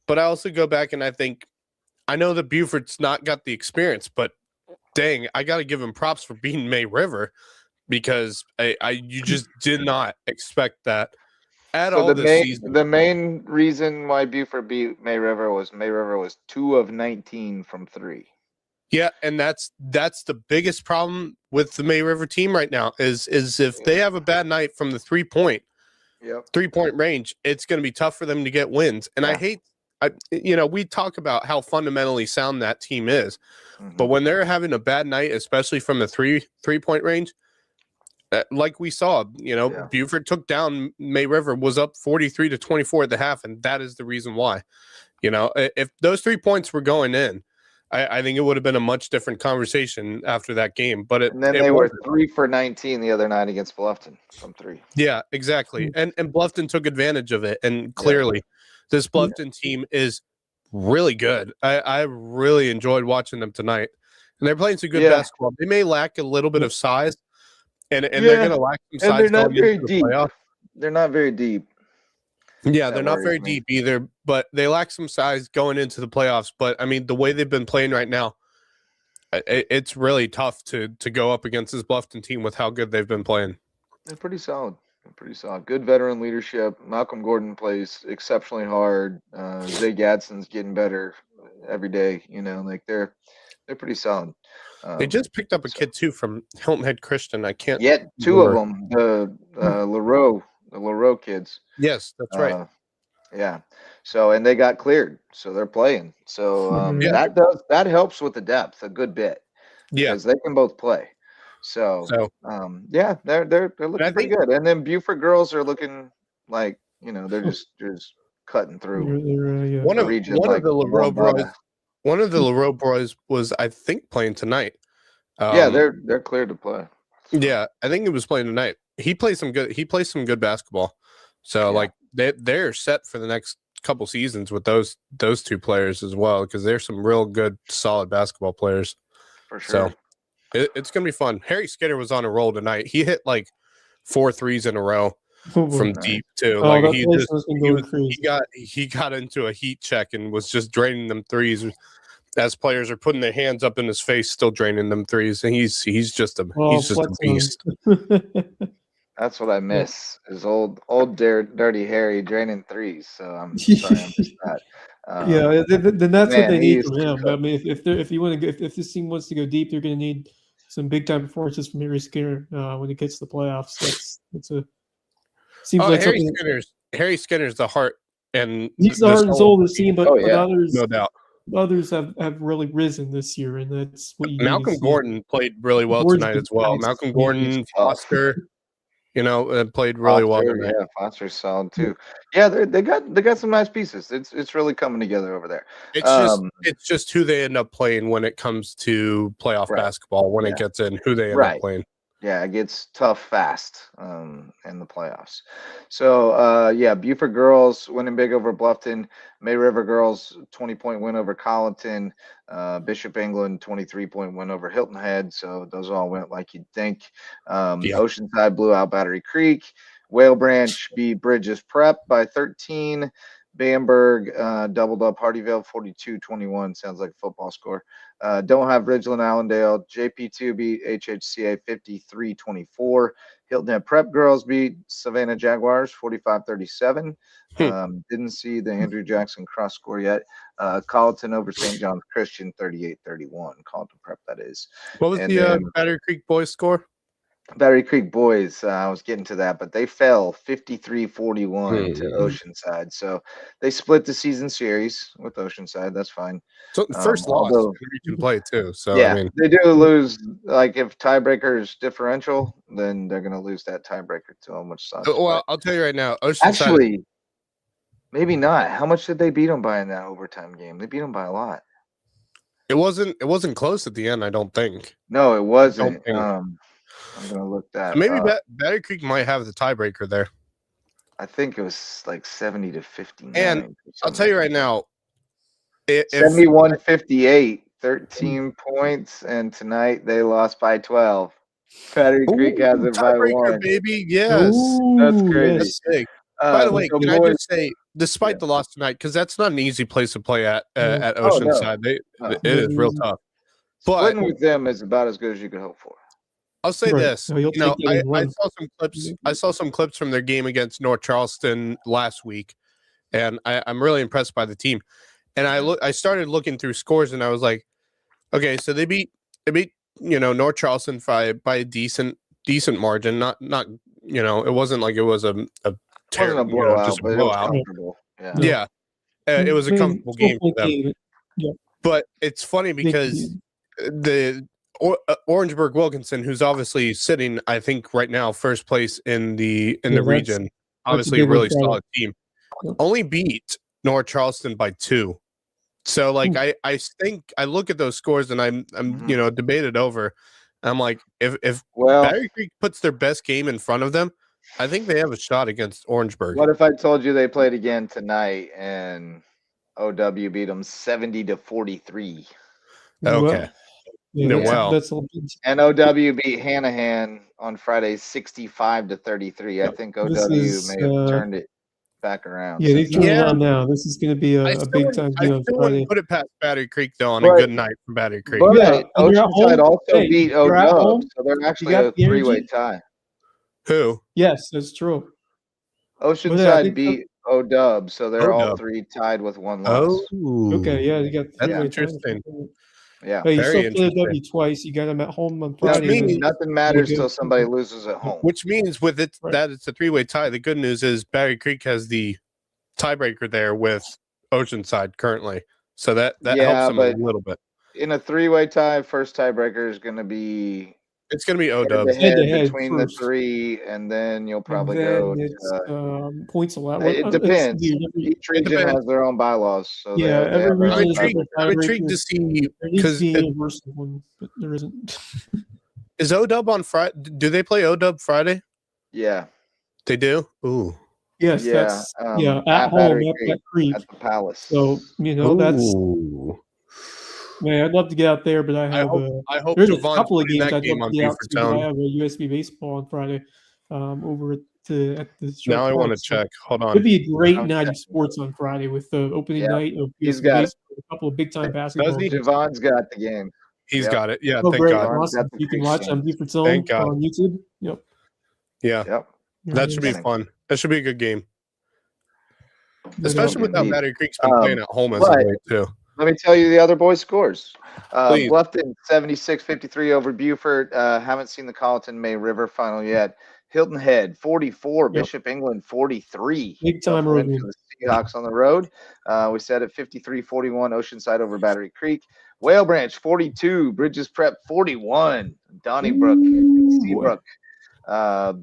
But I also go back and I think, I know that Buford's not got the experience, but dang, I got to give him props for beating May River, because you just did not expect that at all this season. The main reason why Buford beat May River was 2 of 19 from 3. Yeah, and that's the biggest problem with the May River team right now is if they have a bad night from the 3-point range, it's going to be tough for them to get wins. And we talk about how fundamentally sound that team is, but when they're having a bad night, especially from the 3-point range, like we saw, Buford took down May River, was up 43-24 at the half, and that is the reason why. If those 3 points were going in, I think it would have been a much different conversation after that game. But And then they were 3 for 19 the other night against Bluffton from 3. Yeah, exactly. And Bluffton took advantage of it. And clearly, this Bluffton team is really good. I really enjoyed watching them tonight. And they're playing some good basketball. They may lack a little bit of size, and they're going to lack some size. And they're not very the deep. playoff. They're not very deep. Yeah, they're not very deep either, but they lack some size going into the playoffs. But, I mean, the way they've been playing right now, it's really tough to go up against this Bluffton team with how good they've been playing. They're pretty solid. Good veteran leadership. Malcolm Gordon plays exceptionally hard. Zay Gadsden's getting better every day. You know, like they're pretty solid. They just picked up a kid too from Hilton Head Christian. I can't. Yet 2 of them, the LaRoe kids. Yes, that's right. Yeah. So, and they got cleared, so they're playing. So that helps with the depth a good bit. Yeah, because they can both play. So they're looking pretty good. And then Buford girls are looking like, you know, they're just cutting through. One of the LaRoe boys was, I think, playing tonight. They're cleared to play. Yeah, I think he was playing tonight. He plays some good basketball. So like they're set for the next couple seasons with those 2 players as well, because they're some real good, solid basketball players. For sure. So it's gonna be fun. Harry Skinner was on a roll tonight. He hit like 4 threes in a row from deep too. Like he got into a heat check and was just draining them threes as players are putting their hands up in his face, still draining them threes. And he's just a beast. That's what I miss is old dirty Harry draining threes. So I'm sorry I missed that. Then that's what they need from him. I mean, if this team wants to go deep, they're going to need some big time performances from Harry Skinner when it gets to the playoffs. Seems like Harry Skinner's the heart, and he's the heart and soul of the team. But others, no doubt, others have really risen this year, and that's what you. Malcolm Gordon played really well tonight as well. Malcolm Gordon, Foster. Played really well tonight. Yeah, Foster's solid too. Yeah, they got some nice pieces. It's really coming together over there. It's just who they end up playing when it comes to playoff basketball. When it gets in, who they end up playing. Yeah, it gets tough fast in the playoffs. So Buford girls winning big over Bluffton. May River girls 20-point win over Colleton. Bishop England 23-point win over Hilton Head. So those all went like you'd think. Oceanside blew out Battery Creek. Whale Branch beat Bridges Prep by 13. Bamberg doubled up Hardyville 42-21. Sounds like a football score. Don't have Ridgeland Allendale. JP2 beat HHCA 53-24. Hilton Head Prep girls beat Savannah Jaguars 45-37. Didn't see the Andrew Jackson cross score yet. Colleton over St. John's Christian 38-31. Colleton Prep, that is. What was the Battery Creek boys score? Battery Creek boys, I was getting to that, but they fell 53-41 to Oceanside. So they split the season series with Oceanside. That's fine. So first loss in region play too. So yeah, I mean, they do lose. Like if tiebreaker is differential, then they're going to lose that tiebreaker to them, which sucks. Well, I'll tell you right now, Oceanside. Actually, maybe not. How much did they beat them by in that overtime game? They beat them by a lot. It wasn't close at the end. I don't think. No, it wasn't. I'm gonna look that. So maybe Battery Creek might have the tiebreaker there. I think it was like 70-59. And I'll tell you right now, 71-58, 13 points, and tonight they lost by 12. Battery Creek has it by 1. Baby, yes, that's crazy. That's big. By the way, can I just say, despite the loss tonight, because that's not an easy place to play at Oceanside, it is real tough. But splitting with them is about as good as you could hope for. I'll say this. I saw some clips from their game against North Charleston last week, and I'm really impressed by the team. And I started looking through scores, and I was like, okay, so they beat North Charleston by a decent margin. Not it wasn't like it was a terrible blowout, just a blowout. It was a comfortable game for them. Yeah. But it's funny because the Orangeburg Wilkinson, who's obviously sitting, I think, right now first place in the region, obviously a really solid team, only beat North Charleston by 2. So like I think I look at those scores and I'm debated over. I'm like, if Well, Battery Creek puts their best game in front of them, I think they have a shot against Orangeburg. what if I told you they played again tonight and OW beat them 70-43? Okay. That's And OW beat Hanahan on Friday 65-33. I think OW may have turned it back around. Yeah, they've since turned it then. on now. This is going to be a big time I game on still Friday. wouldn't put it past Battery Creek though on a good night for Battery Creek. But Yeah, and you're at Oceanside home. also Hey, beat you're at OW, home. so they're You actually got a the three-way energy. tie. Who? Yes, that's true. Oceanside beat OW, so they're all three tied with one loss. Oh, okay, yeah, you got that's three-way interesting. Yeah, but you very still play interesting. W twice. You got them at home on Which Friday. means nothing matters till somebody loses at home. Which means with it that it's a three-way tie. The good news is Battery Creek has the tiebreaker there with Oceanside currently, so that helps them a little bit. In a three-way tie, first tiebreaker is going to be it's going to be OW head-to-head between the three, and then you'll probably go. Points a lot. It depends. Each region has their own bylaws, so every region. I'm intrigued to see because the universal one, but there isn't. Is OW on Friday? Do they play OW Friday? Yeah, they do. Ooh. Yes, that's at home at Creek at the Palace. So that's. Man, I'd love to get out there, but I hope there's a couple of games I'd love to get out to. But I have a USCB baseball on Friday over at the now I want to check. Hold on. It'd be a great night of sports on Friday with the opening night of USCB baseball, a couple of big time basketball. Javon's got the game. He's got it. Yeah, thank great. God. Awesome. You can watch on Buford's Zone on YouTube. Yep. Yeah. Yep. That should be fun. That should be a good game. Especially without Battery Creek's been playing at home as of late too. Let me tell you the other boys' scores. Bluffton 76-53 over Buford. Haven't seen the Colleton May River final yet. Hilton Head 44, Bishop England 43. Big time road win. The Seahawks on the road. We said at 53-41, Oceanside over Battery Creek. Whale Branch 42, Bridges Prep 41, Donnybrook, Seabrook.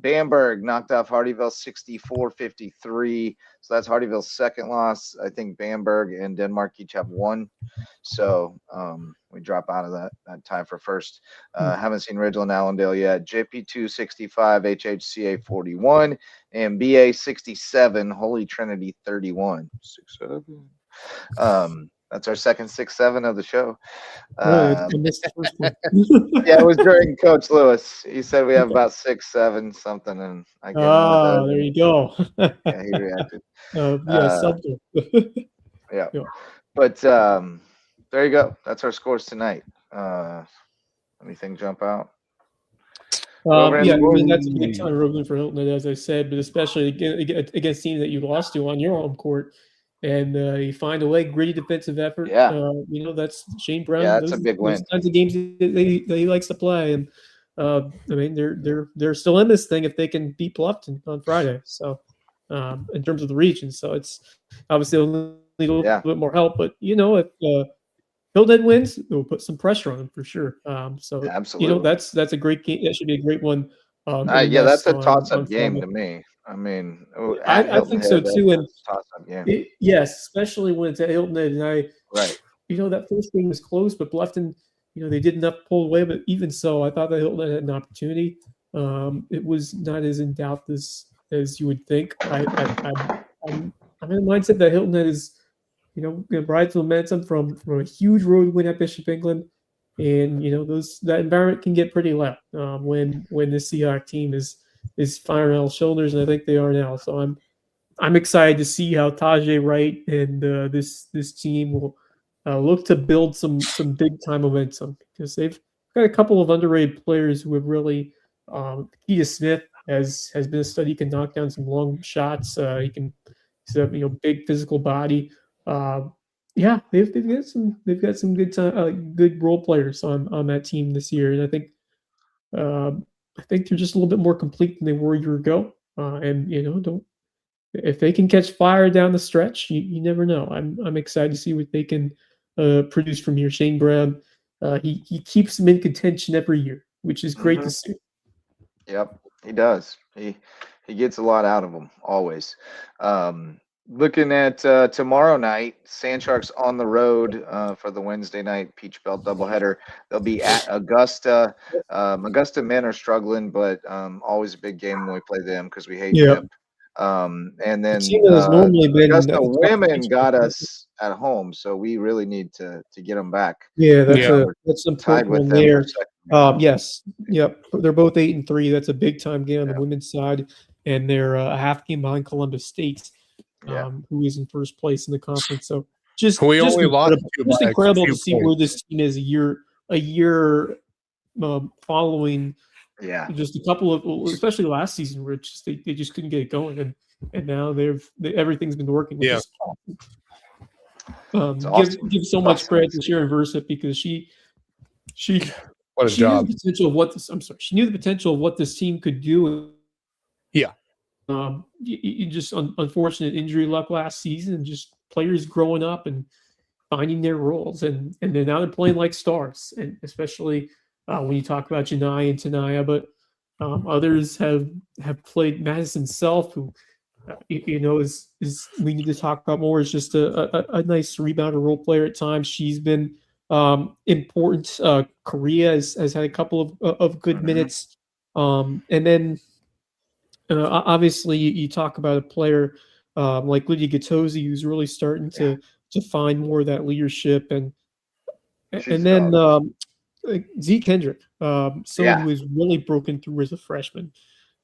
Bamberg knocked off Hardyville 64-53. So that's Hardyville's second loss. I think Bamberg and Denmark each have one. So we drop out of that tie for first. Haven't seen Ridgeland Allendale yet. JP2 65, HHCA 41, and BA 67, Holy Trinity 31. 6-7. That's our second 6-7 of the show. Yeah, it was during Coach Lewis. He said we have about 6-7 something, and I there you go. Yeah, he reacted. Something. Yeah. But there you go. That's our scores tonight. Anything jump out? Yeah, I mean, that's a big time road win for Hilton, as I said, but especially against teams that you lost to on your home court. And you find a way, gritty defensive effort. Yeah. That's Shane Brown. Yeah, that's a big win. Those kinds of games that he likes to play. And I mean, they're still in this thing if they can beat Bluffton on Friday. So in terms of the region, so it's obviously they'll need a little bit more help. But if Hilton wins, it will put some pressure on them for sure. So absolutely, that's a great game. That should be a great one. That's a toss-up game to me. I mean, I think so too. And toss-up game. Yes, especially when it's at Hilton Head. And right. That first game was close, but Bluffton, they did not pull away. But even so, I thought that Hilton Head had an opportunity. It was not as in doubt as you would think. I'm in the mindset that Hilton Head is, going to ride the momentum from a huge road win at Bishop England. And that environment can get pretty loud when the Seahawk team is firing all cylinders, and I think they are now. So I'm excited to see how Tajay Wright and this team will look to build some big time momentum, because they've got a couple of underrated players who have really. Keita Smith has been a stud. He can knock down some long shots. He's a big physical body. Yeah, they've got some good role players on that team this year, and I think they're just a little bit more complete than they were a year ago. And if they can catch fire down the stretch, you never know. I'm excited to see what they can produce from here. Shane Brown, he keeps them in contention every year, which is great to see. Yep, he does. He gets a lot out of them always. Looking at tomorrow night, Sand Sharks on the road for the Wednesday night Peach Belt doubleheader. They'll be at Augusta. Augusta men are struggling, but always a big game when we play them because we hate Yeah, Pip. And the then team that has normally been Augusta at the top of the women got conference. us at home, so we really need to get them back. Yeah, Yeah. that's an Tied important with one them for there. second right now. Yes, yep. They're both 8-3. That's a big time game on the Yeah. women's side, and they're a half game behind Columbus State, Yeah. who is in first place in the conference. So We only lost incredible, two just by a incredible few to see where points. this team is a year following Yeah. just a couple of, especially last season, where they just couldn't get it going, and now everything's been working. Which Yeah. is awesome. It's awesome. Give so It's much awesome credit to to see. Sharon Versett because she What a she knew job. the potential of what this. I'm sorry. She knew the potential of what this team could do. Yeah. You just unfortunate injury luck last season, and just players growing up and finding their roles, and then now they're playing like stars, and especially when you talk about Janai and Tanaya, but others have played. Madison Self, who is we need to talk about more. Is just a nice rebounder role player at times. She's been important. Korea has had a couple of good Mhm. minutes, and then obviously you talk about a player like Lydia Gattosi, who's really starting to find more of that leadership, and She's a then dog. like Zeke Hendrick, someone Yeah. who has really broken through as a freshman.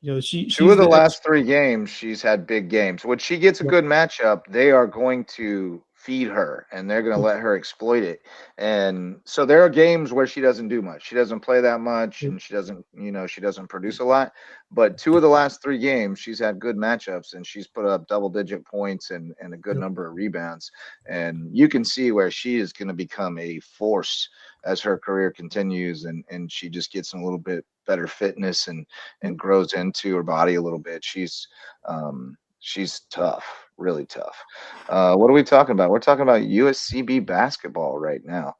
Two She's of the the X. last three games, she's had big games. When she gets a Yep. good matchup, they are going to feed her and they're going to Yep. let her exploit it. And so there are games where she doesn't do much. She doesn't play that much Yep. and she doesn't produce a lot. But two of the last three games, she's had good matchups and she's put up double digit points and a good Yep. number of rebounds. And you can see where she is going to become a force as her career continues and she just gets in a little bit better fitness and grows into her body a little bit. She's tough, really tough. What are we talking about? We're talking about USCB basketball right now,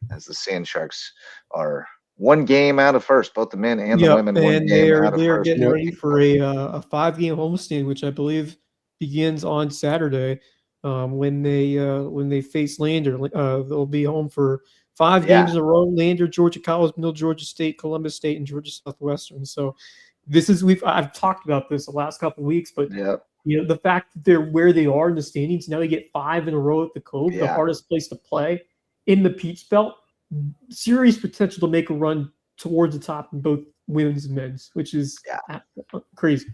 as the Sand Sharks are one game out of first. Both the men and the Yep, women one and game out of they're first. getting Yep. ready for a 5 game homestand, which I believe begins on Saturday. When they face Lander, they'll be home for 5 games Yeah, in a row. Lander, Georgia College, Middle Georgia State, Columbus State, and Georgia Southwestern. So I've talked about this the last couple of weeks, but yeah, the fact that they're where they are in the standings now, they get 5 in a row at the Cove, the yeah, hardest place to play in the Peach Belt. Serious potential to make a run towards the top in both women's and men's, which is yeah, crazy.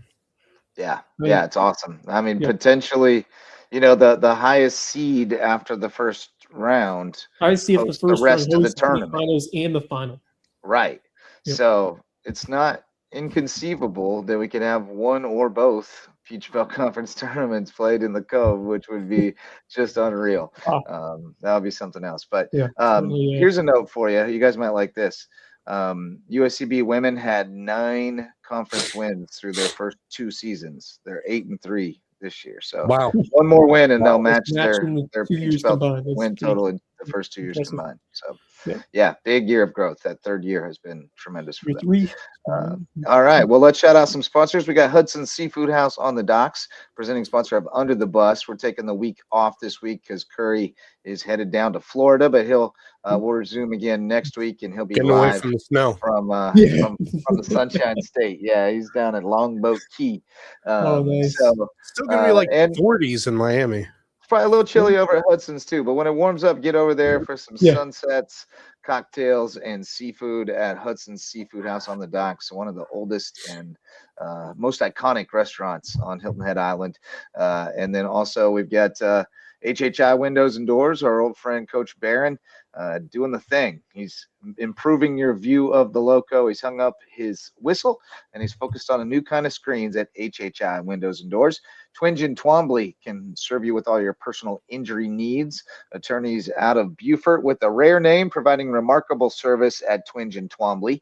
yeah, Right? yeah. It's awesome. I mean, Yeah, potentially, the highest seed after the first round I see if the hosts the first round rest of the hosts the tournament. finals and the final. Right. Yep. So it's not inconceivable that we could have one or both Peach Belt Conference tournaments played in the Cove, which would be just unreal. Ah, That would be something else. But yeah, certainly. here's a note for you. You guys might like this. USCB women had 9 conference wins through their first 2 seasons. They're 8-3 this year. So Wow. one more win and they'll Wow. match Matching the their 2 Peach years Belt combined. That's win pretty total in the first 2 years impressive. combined. So Yeah. yeah, big year of growth. That third year has been tremendous for Year them. 3. All right. Well, let's shout out some sponsors. We got Hudson Seafood House on the docks, presenting sponsor of Under the Bus. We're taking the week off this week because Curry is headed down to Florida, but we'll resume again next week, and he'll be Getting away live from the snow. from Yeah. from the Sunshine State. Yeah, he's down at Longboat Key. Oh, nice. So Still gonna be like and 40s in Miami. probably a little chilly over at Hudson's too, but when it warms up, get over there for some Yeah. sunsets, cocktails, and seafood at Hudson's Seafood House on the docks, one of the oldest and most iconic restaurants on Hilton Head Island. And then also we've got HHI Windows and Doors, our old friend Coach Barron, doing the thing. He's improving your view of the Lowco. He's hung up his whistle and he's focused on a new kind of screens at HHI Windows and Doors. Twinge and Twombly can serve you with all your personal injury needs. Attorneys out of Beaufort with a rare name, providing remarkable service at Twinge and Twombly.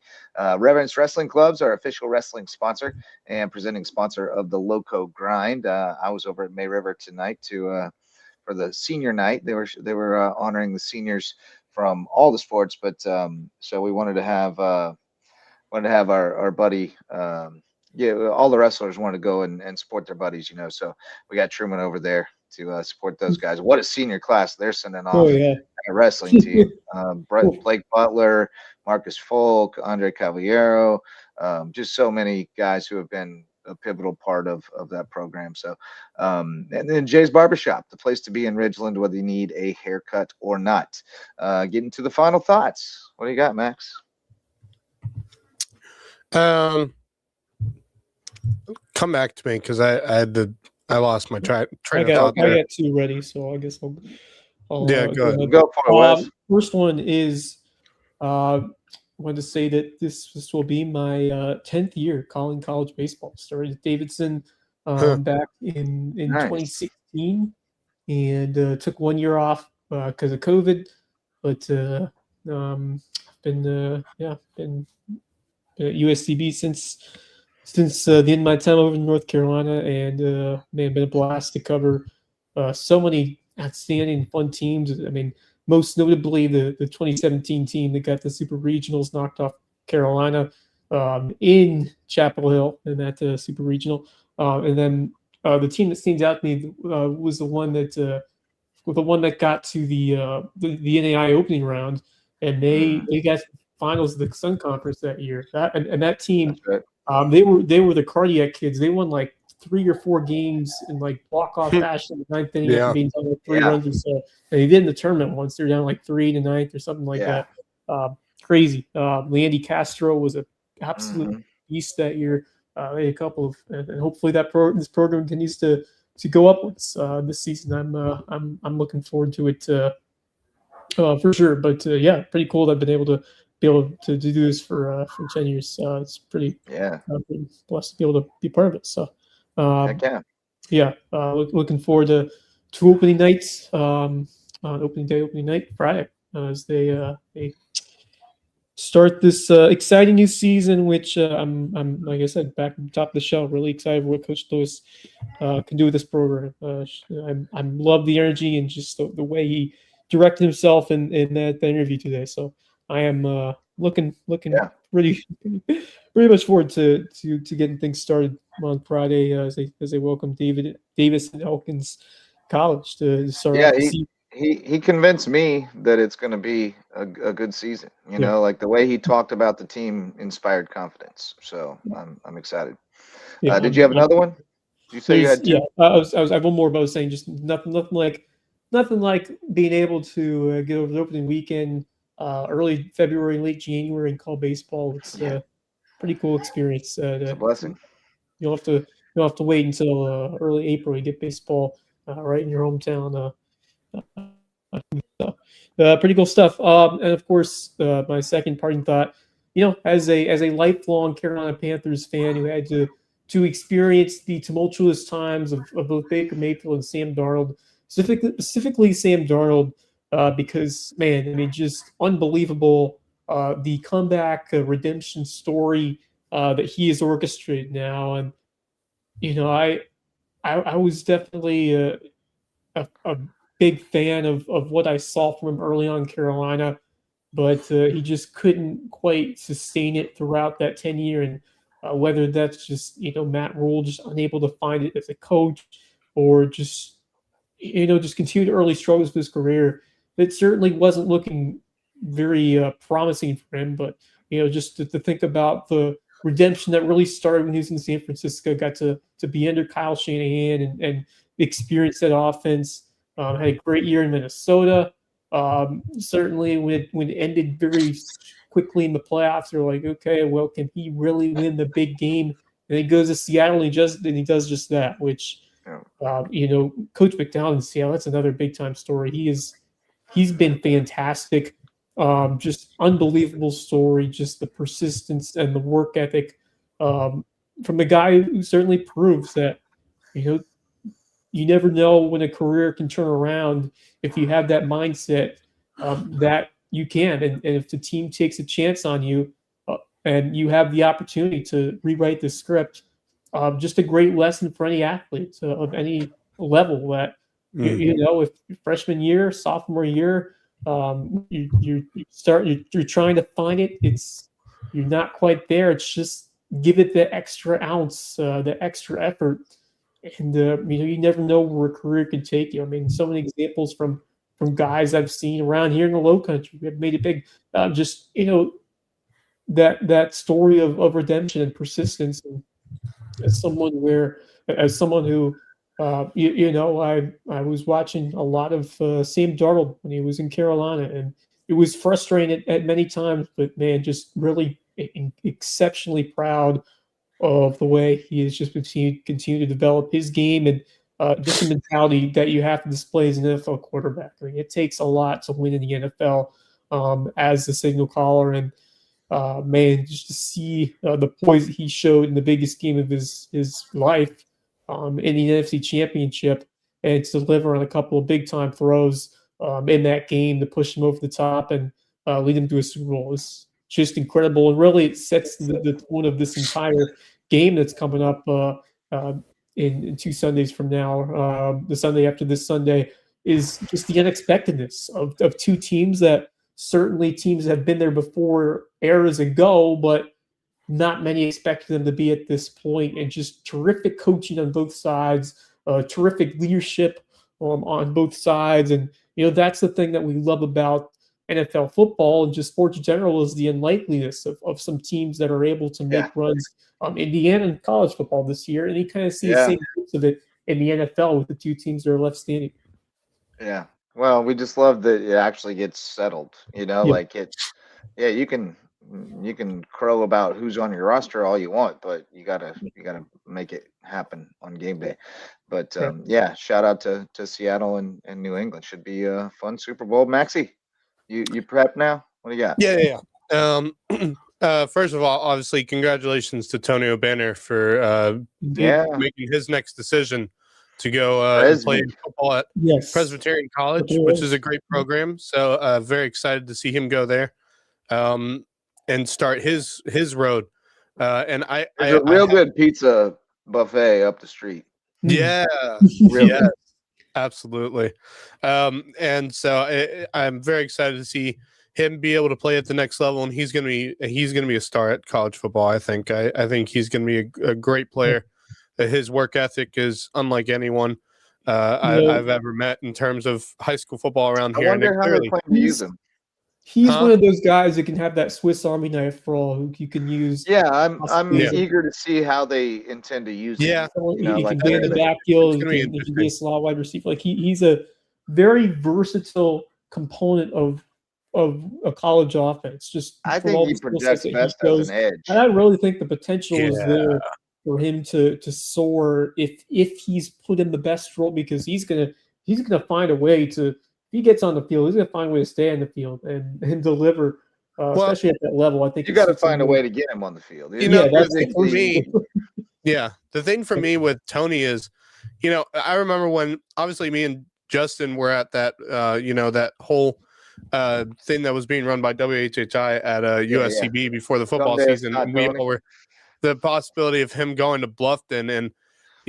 Reverence Wrestling Clubs, our official wrestling sponsor and presenting sponsor of the Lowco Grind. I was over at May River tonight for the senior night. They were honoring the seniors from all the sports, but so we wanted to have our buddy all the wrestlers want to go and support their buddies, so we got Truman over there to support those guys. What a senior class they're sending Oh off. yeah. A wrestling team. Blake Butler, Marcus Folk, Andre Caballero, just so many guys who have been a pivotal part of that program. So, and then Jay's Barbershop, the place to be in Ridgeland, whether you need a haircut or not. Getting to the final thoughts. What do you got, Max? Come back to me because I lost my train of thought there. I got two ready, so I guess I'll go ahead. Go for it, Wes. First one is I wanted to say that this will be my 10th year calling college baseball. Started at Davidson back in Nice. 2016, and took 1 year off because of COVID. But I've been at USCB since the end of my time over in North Carolina, and been a blast to cover so many outstanding fun teams. I mean, most notably the 2017 team that got the Super Regionals, knocked off Carolina in Chapel Hill in that Super Regional, and then the team that stands out to me was the one that got to the NAI opening round, and they got to the finals of the Sun Conference that year. That team. That's right. They were the cardiac kids. They won like 3 or 4 games in like walk-off fashion in the ninth inning after being down like 3 runs or so. And they did in the tournament once. They're down like 3 to 9th or something like that. Crazy. Landy Castro was an absolute beast that year. They had a couple of, and hopefully this program continues to go upwards this season. I'm looking forward to it for sure. But pretty cool that I've been able to do this for 10 years. It's pretty pretty blessed to be able to be part of it. So looking forward to opening nights, opening night Friday as they start this exciting new season, which I'm like I said, back at the top of the shelf, really excited for what Coach Lewis can do with this program. I love the energy and just the way he directed himself in that interview today. So I am looking pretty much forward to getting things started on Friday as they welcome Davis and Elkins College to start off the season. He convinced me that it's going to be a good season. Like the way he talked about the team inspired confidence. So I'm excited. Did you have another one? Did you say you had two? Yeah, I have one more, but I was saying just nothing like being able to get over the opening weekend, early February, late January, and call baseball. It's a pretty cool experience. It's a blessing. You'll have to wait until early April to get baseball right in your hometown. Pretty cool stuff. And of course, my second parting thought, as a lifelong Carolina Panthers fan who had to experience the tumultuous times of both Baker Mayfield and Sam Darnold, specifically Sam Darnold, because man, I mean, just unbelievable the comeback redemption story that he has orchestrated now, and I was definitely a big fan of what I saw from him early on in Carolina, but he just couldn't quite sustain it throughout that 10-year, and whether that's just Matt Rule just unable to find it as a coach, or just continued early struggles with his career. It certainly wasn't looking very promising for him, but just to think about the redemption that really started when he was in San Francisco, got to be under Kyle Shanahan and experience that offense. Had a great year in Minnesota. Certainly when it ended very quickly in the playoffs, they're like, okay, well, can he really win the big game? And he goes to Seattle and he does just that, which Coach McDowell in Seattle, that's another big time story. He's been fantastic. Just unbelievable story, just the persistence and the work ethic from the guy who certainly proves that, you never know when a career can turn around if you have that mindset that you can. And if the team takes a chance on you and you have the opportunity to rewrite the script, just a great lesson for any athlete of any level that, if freshman year, sophomore year, you're trying to find it. You're not quite there. It's just give it the extra ounce, the extra effort. And you never know where a career can take you. I mean, so many examples from guys I've seen around here in the Low Country have made it big. Just that story of redemption and persistence. And as someone who I was watching a lot of Sam Darnold when he was in Carolina, and it was frustrating at many times, but man, just really exceptionally proud of the way he has just continue to develop his game, and just the mentality that you have to display as an NFL quarterback. I mean, it takes a lot to win in the NFL as the signal caller, and man, just to see the poise that he showed in the biggest game of his life in the NFC Championship, and to deliver on a couple of big time throws in that game to push him over the top and lead him to a Super Bowl is just incredible. And really, it sets the tone of this entire game that's coming up in 2 Sundays from now. The Sunday after this Sunday is just the unexpectedness of two teams that certainly teams have been there before eras ago, but not many expected them to be at this point. And just terrific coaching on both sides, terrific leadership on both sides. And, that's the thing that we love about NFL football and just sports in general is the unlikeliness of some teams that are able to make runs. Indiana in college football this year, and you kind of see the same parts of it in the NFL with the two teams that are left standing. Yeah. Well, we just love that it actually gets settled, like you can crow about who's on your roster all you want, but you gotta make it happen on game day. But shout out to Seattle and New England. Should be a fun Super Bowl. Maxie, you prep now? What do you got? Yeah. First of all, obviously, congratulations to Tony O'Banner for making his next decision to go and play football at Presbyterian College, which is a great program. So very excited to see him go there and start his road. And There's a real good pizza buffet up the street. Yeah, Really. Absolutely. And so I'm very excited to see him be able to play at the next level, and he's gonna be a star at college football. I think he's gonna be a great player. His work ethic is unlike anyone I've ever met in terms of high school football around here. I wonder how they're planning to use him. He's one of those guys that can have that Swiss Army knife for all who you can use. Yeah, I'm eager to see how they intend to use him. Yeah, he can be in the backfield. He can be a slot wide receiver. Like he's a very versatile component of a college offense. Just I think he projects best as an edge, and I really think the potential is there for him to soar if he's put in the best role, because he's gonna find a way to. If he gets on the field, he's going to find a way to stay on the field and deliver, especially at that level. I think you got to find a way to get him on the field. That's for me. The thing for me with Tony is, I remember when obviously me and Justin were at that, that whole thing that was being run by WHHI at USCB before the football season. And we all were the possibility of him going to Bluffton and.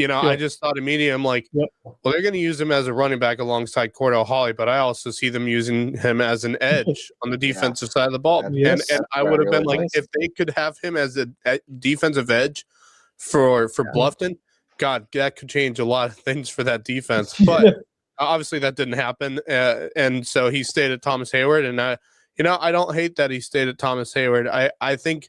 I just thought immediately, I'm like, well, they're going to use him as a running back alongside Cordell Holly, but I also see them using him as an edge on the defensive side of the ball. And I would have been like, if they could have him as a defensive edge for Bluffton, God, that could change a lot of things for that defense. But obviously that didn't happen. And so he stayed at Thomas Hayward. And, I don't hate that he stayed at Thomas Hayward. I think,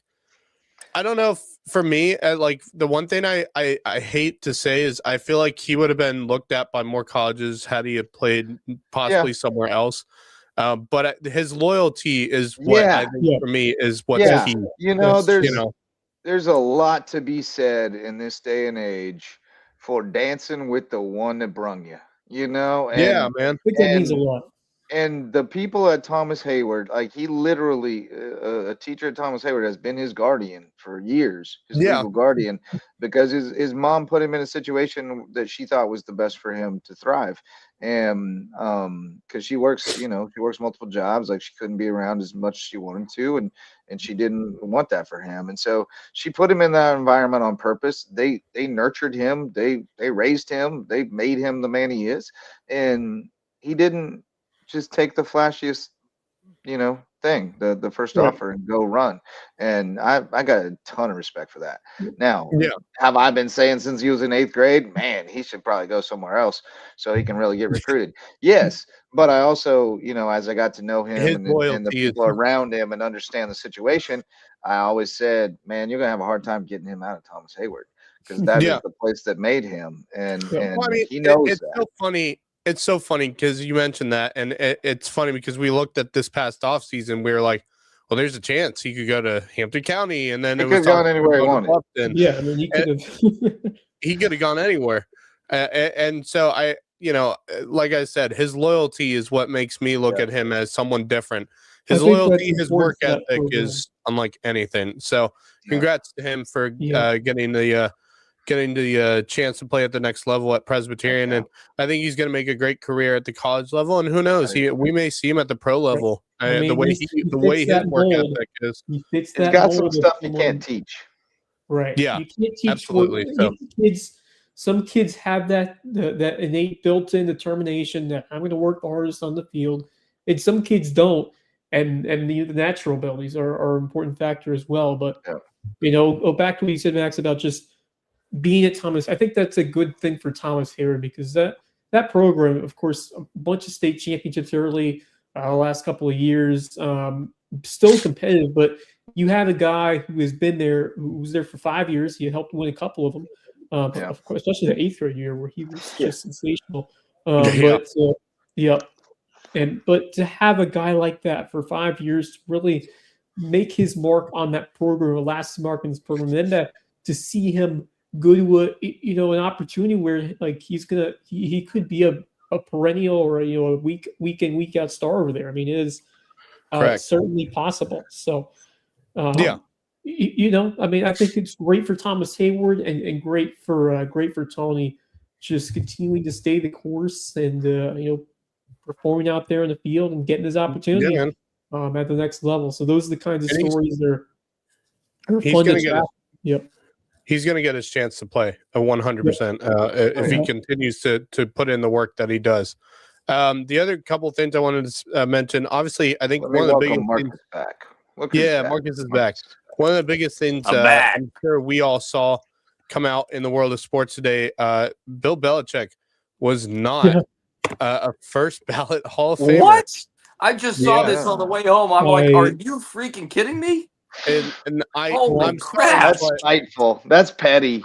I don't know if for me, like the one thing I hate to say is I feel like he would have been looked at by more colleges had he had played possibly somewhere else. But his loyalty is what I think for me is what's key. There's a lot to be said in this day and age for dancing with the one that brung you. And, man. I think that means a lot. And the people at Thomas Hayward, like he literally, a teacher at Thomas Hayward has been his guardian for years, his legal guardian, because his mom put him in a situation that she thought was the best for him to thrive. And because she works, she works multiple jobs, like she couldn't be around as much as she wanted to, and she didn't want that for him. And so she put him in that environment on purpose. They nurtured him, they raised him, they made him the man he is, and he didn't just take the flashiest, thing, the first Right. offer, and go run. And I got a ton of respect for that. Now, Yeah. have I been saying since he was in 8th grade, man, he should probably go somewhere else so he can really get recruited? Yes, but I also, as I got to know him His and the loyalty is people around him and understand the situation, I always said, man, you're gonna have a hard time getting him out of Thomas Hayward, because that is yeah. the place that made him, and Yeah. Well, I mean, he knows it's that. so funny. It's so funny because you mentioned that, and it's funny because we looked at this past offseason. We were like, well, there's a chance he could go to Hampton County, and then He it could was have gone talking anywhere he about wanted. Bluffton. Yeah, I mean, he could have. He could have gone anywhere. And so like I said, his loyalty is what makes me look Yeah. at him as someone different. I His think loyalty, that's his work important for that ethic program. is unlike anything. So Yeah. congrats to him for Yeah. getting the chance to play at the next level at Presbyterian. Yeah. And I think he's going to make a great career at the college level. And who knows, we may see him at the pro level. I mean, the way he the fits way his that work mold. ethic is. He fits He's that got mold some of stuff you someone- can't teach. Right. Yeah, You can't teach absolutely. So some kids have that innate built-in determination that I'm going to work the hardest on the field, and some kids don't. And the natural abilities are an important factor as well. But go back to what you said, Max, about just being at Thomas. I think that's a good thing for Thomas Hayward, because that program, of course, a bunch of state championships early, the last couple of years, still competitive, but you have a guy who has been there, who was there for 5 years. He helped win a couple of them, of course, especially the 8th grade year where he was just sensational. But to have a guy like that for 5 years to really make his mark on that program, or last mark in this program, and then to see him go to an opportunity where like he could be a perennial or a week in week out star over there. I mean, it is certainly possible. So I mean, I think it's great for Thomas Hayward and great for Tony, just continuing to stay the course and performing out there in the field and getting his opportunity at the next level. So those are the kinds of stories that are fun to track. Yep. He's going to get his chance to play 100% if he continues to put in the work that he does. The other couple of things I wanted to mention, obviously, I think one of the biggest Marcus back. Marcus is back. One of the biggest things I'm sure we all saw come out in the world of sports today, Bill Belichick was not a first ballot Hall of Famer. What? I just saw this on the way home. I'm like, are you freaking kidding me? And I'm crap. That's spiteful. That's petty.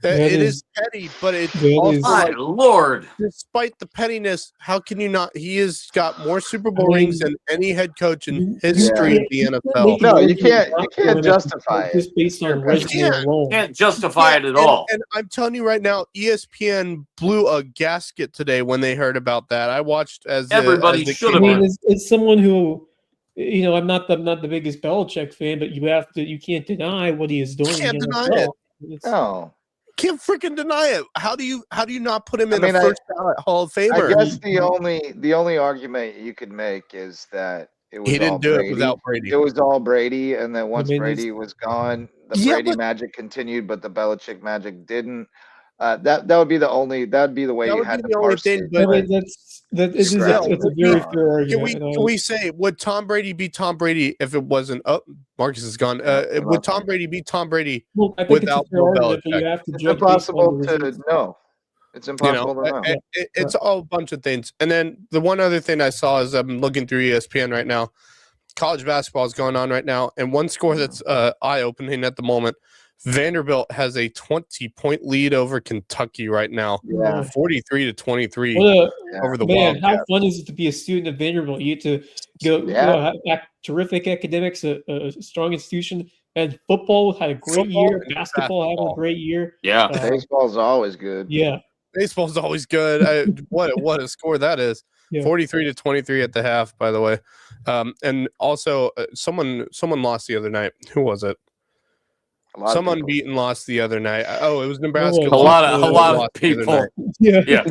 It is petty, but it's also my Lord. Despite the pettiness, how can you not? He has got more Super Bowl rings than any head coach in history of the NFL. No, you can't justify it. Just based on resume alone. Can't justify it at all. And I'm telling you right now, ESPN blew a gasket today when they heard about that. I watched as everybody should have. I mean, it's someone who, I'm not the biggest Belichick fan, but you can't deny what he is doing. You can't deny it. No. Can't freaking deny it. How do you not put him in the first ballot Hall of Famer? I guess the only argument you could make is that it was he didn't do Brady. It without Brady. It was all Brady, and then once Brady was gone, the Brady magic continued, but the Belichick magic didn't. That would be the way you had to parse it. But I mean, it's a very fair argument. Can we say, would Tom Brady be Tom Brady if it wasn't? Oh, Marcus is gone. Would Tom Brady be Tom Brady without Bill Belichick? It's impossible to know. It's impossible to know. It's all a bunch of things. And then the one other thing I saw is I'm looking through ESPN right now. College basketball is going on right now, and one score that's eye-opening at the moment. Vanderbilt has a 20-point lead over Kentucky right now, 43-23 over the Wildcats. How fun is it to be a student at Vanderbilt? You get to have terrific academics, a strong institution, and football had a great year. Basketball having a great year. Yeah, baseball's always good. Yeah, baseball's always good. What a score that is! 43-23 at the half, by the way. And also, someone lost the other night. Who was it? Some unbeaten lost the other night. Oh, it was Nebraska. A lot of people. Yeah.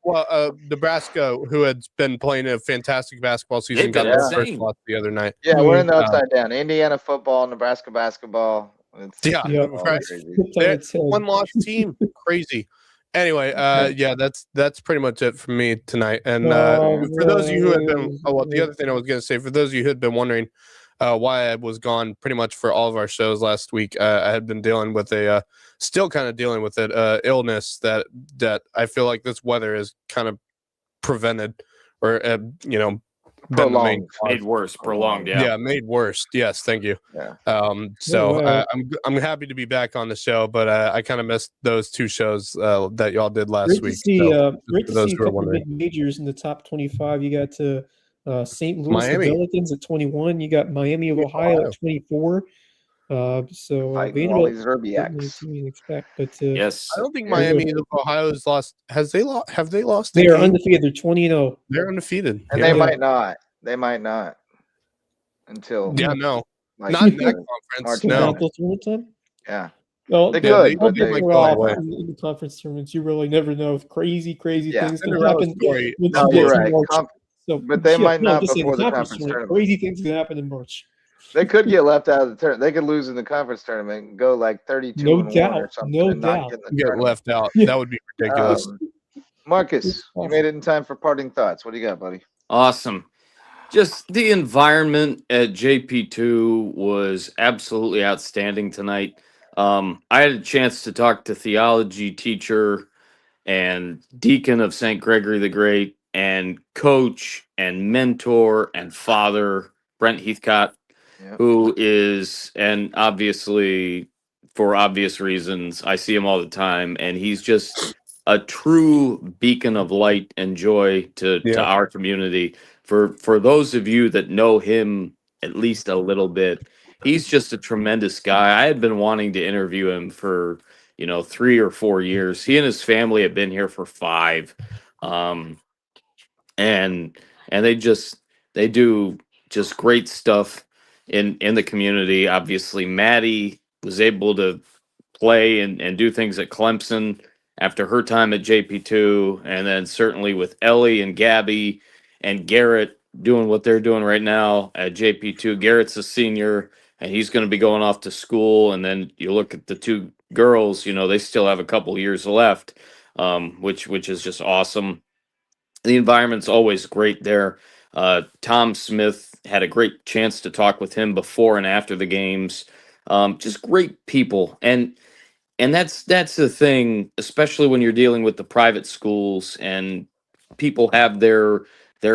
Well, Nebraska, who had been playing a fantastic basketball season, got their first loss the other night. Yeah, we're in the upside down. Indiana football, Nebraska basketball. Right. One lost team, crazy. Anyway, yeah, that's pretty much it for me tonight. And for those of you who had been, the other thing I was going to say, for those of you who had been wondering why I was gone pretty much for all of our shows last week, I had been dealing with still kind of dealing with it, illness that I feel like this weather has kind of prevented, or been the main Made worse, prolonged. yeah, made worse. Yes, thank you. Yeah. So I'm happy to be back on the show, but I kind of missed those two shows that y'all did last week. Great to see a couple of big majors in the top 25. You got St. Louis Miami. the Pelicans at 21. You got Miami of Ohio at 24. So Fighting all Vanderbilt these certainly Zerbiaks. to expect, but Yes, I don't think Miami of Ohio has lost. Have they lost? They are undefeated. They're 20-0. They're undefeated, And they might not. They might not until no, like not in that March conference. No, Time? Yeah. Well, They could, but they'll they be off in the conference tournaments. You really never know. Crazy Yeah. things can happen. No, you're right. So, But they might not just say before the conference tournament. Crazy things can happen in March. They could get left out of the tournament. They could lose in the conference tournament and go like 32-1 or something. No and not doubt. get, in the Get left out. Yeah. That would be ridiculous. Marcus, you made it in time for parting thoughts. What do you got, buddy? awesome. Just the environment at JP2 was absolutely outstanding tonight. I had a chance to talk to theology teacher and deacon of St. Gregory the Great and coach and mentor and father, Brent Heathcott, Yep. who is, and obviously for obvious reasons, I see him all the time, and he's just a true beacon of light and joy to our community. For those of you that know him at least a little bit, he's just a tremendous guy. I had been wanting to interview him for 3 or 4 years. He and his family have been here for 5, and they do just great stuff in the community. Obviously, Maddie was able to play and do things at Clemson after her time at JP2, and then certainly with Ellie and Gabby and Garrett doing what they're doing right now at JP2. Garrett's a senior, and he's going to be going off to school. And then you look at the two girls; they still have a couple years left, which is just awesome. The environment's always great there. Tom Smith had a great chance to talk with him before and after the games. Just great people, and that's the thing, especially when you're dealing with the private schools and people have their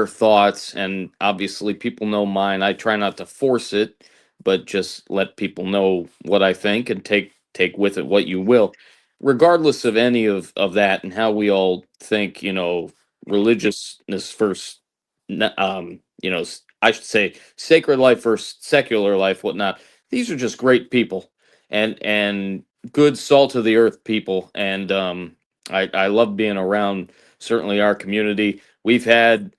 thoughts, and obviously people know mine. I try not to force it, but just let people know what I think and take with it what you will, regardless of any of that and how we all think. Religiousness first. I should say sacred life first, secular life, whatnot. These are just great people, and good salt of the earth people, and I love being around certainly our community. We've had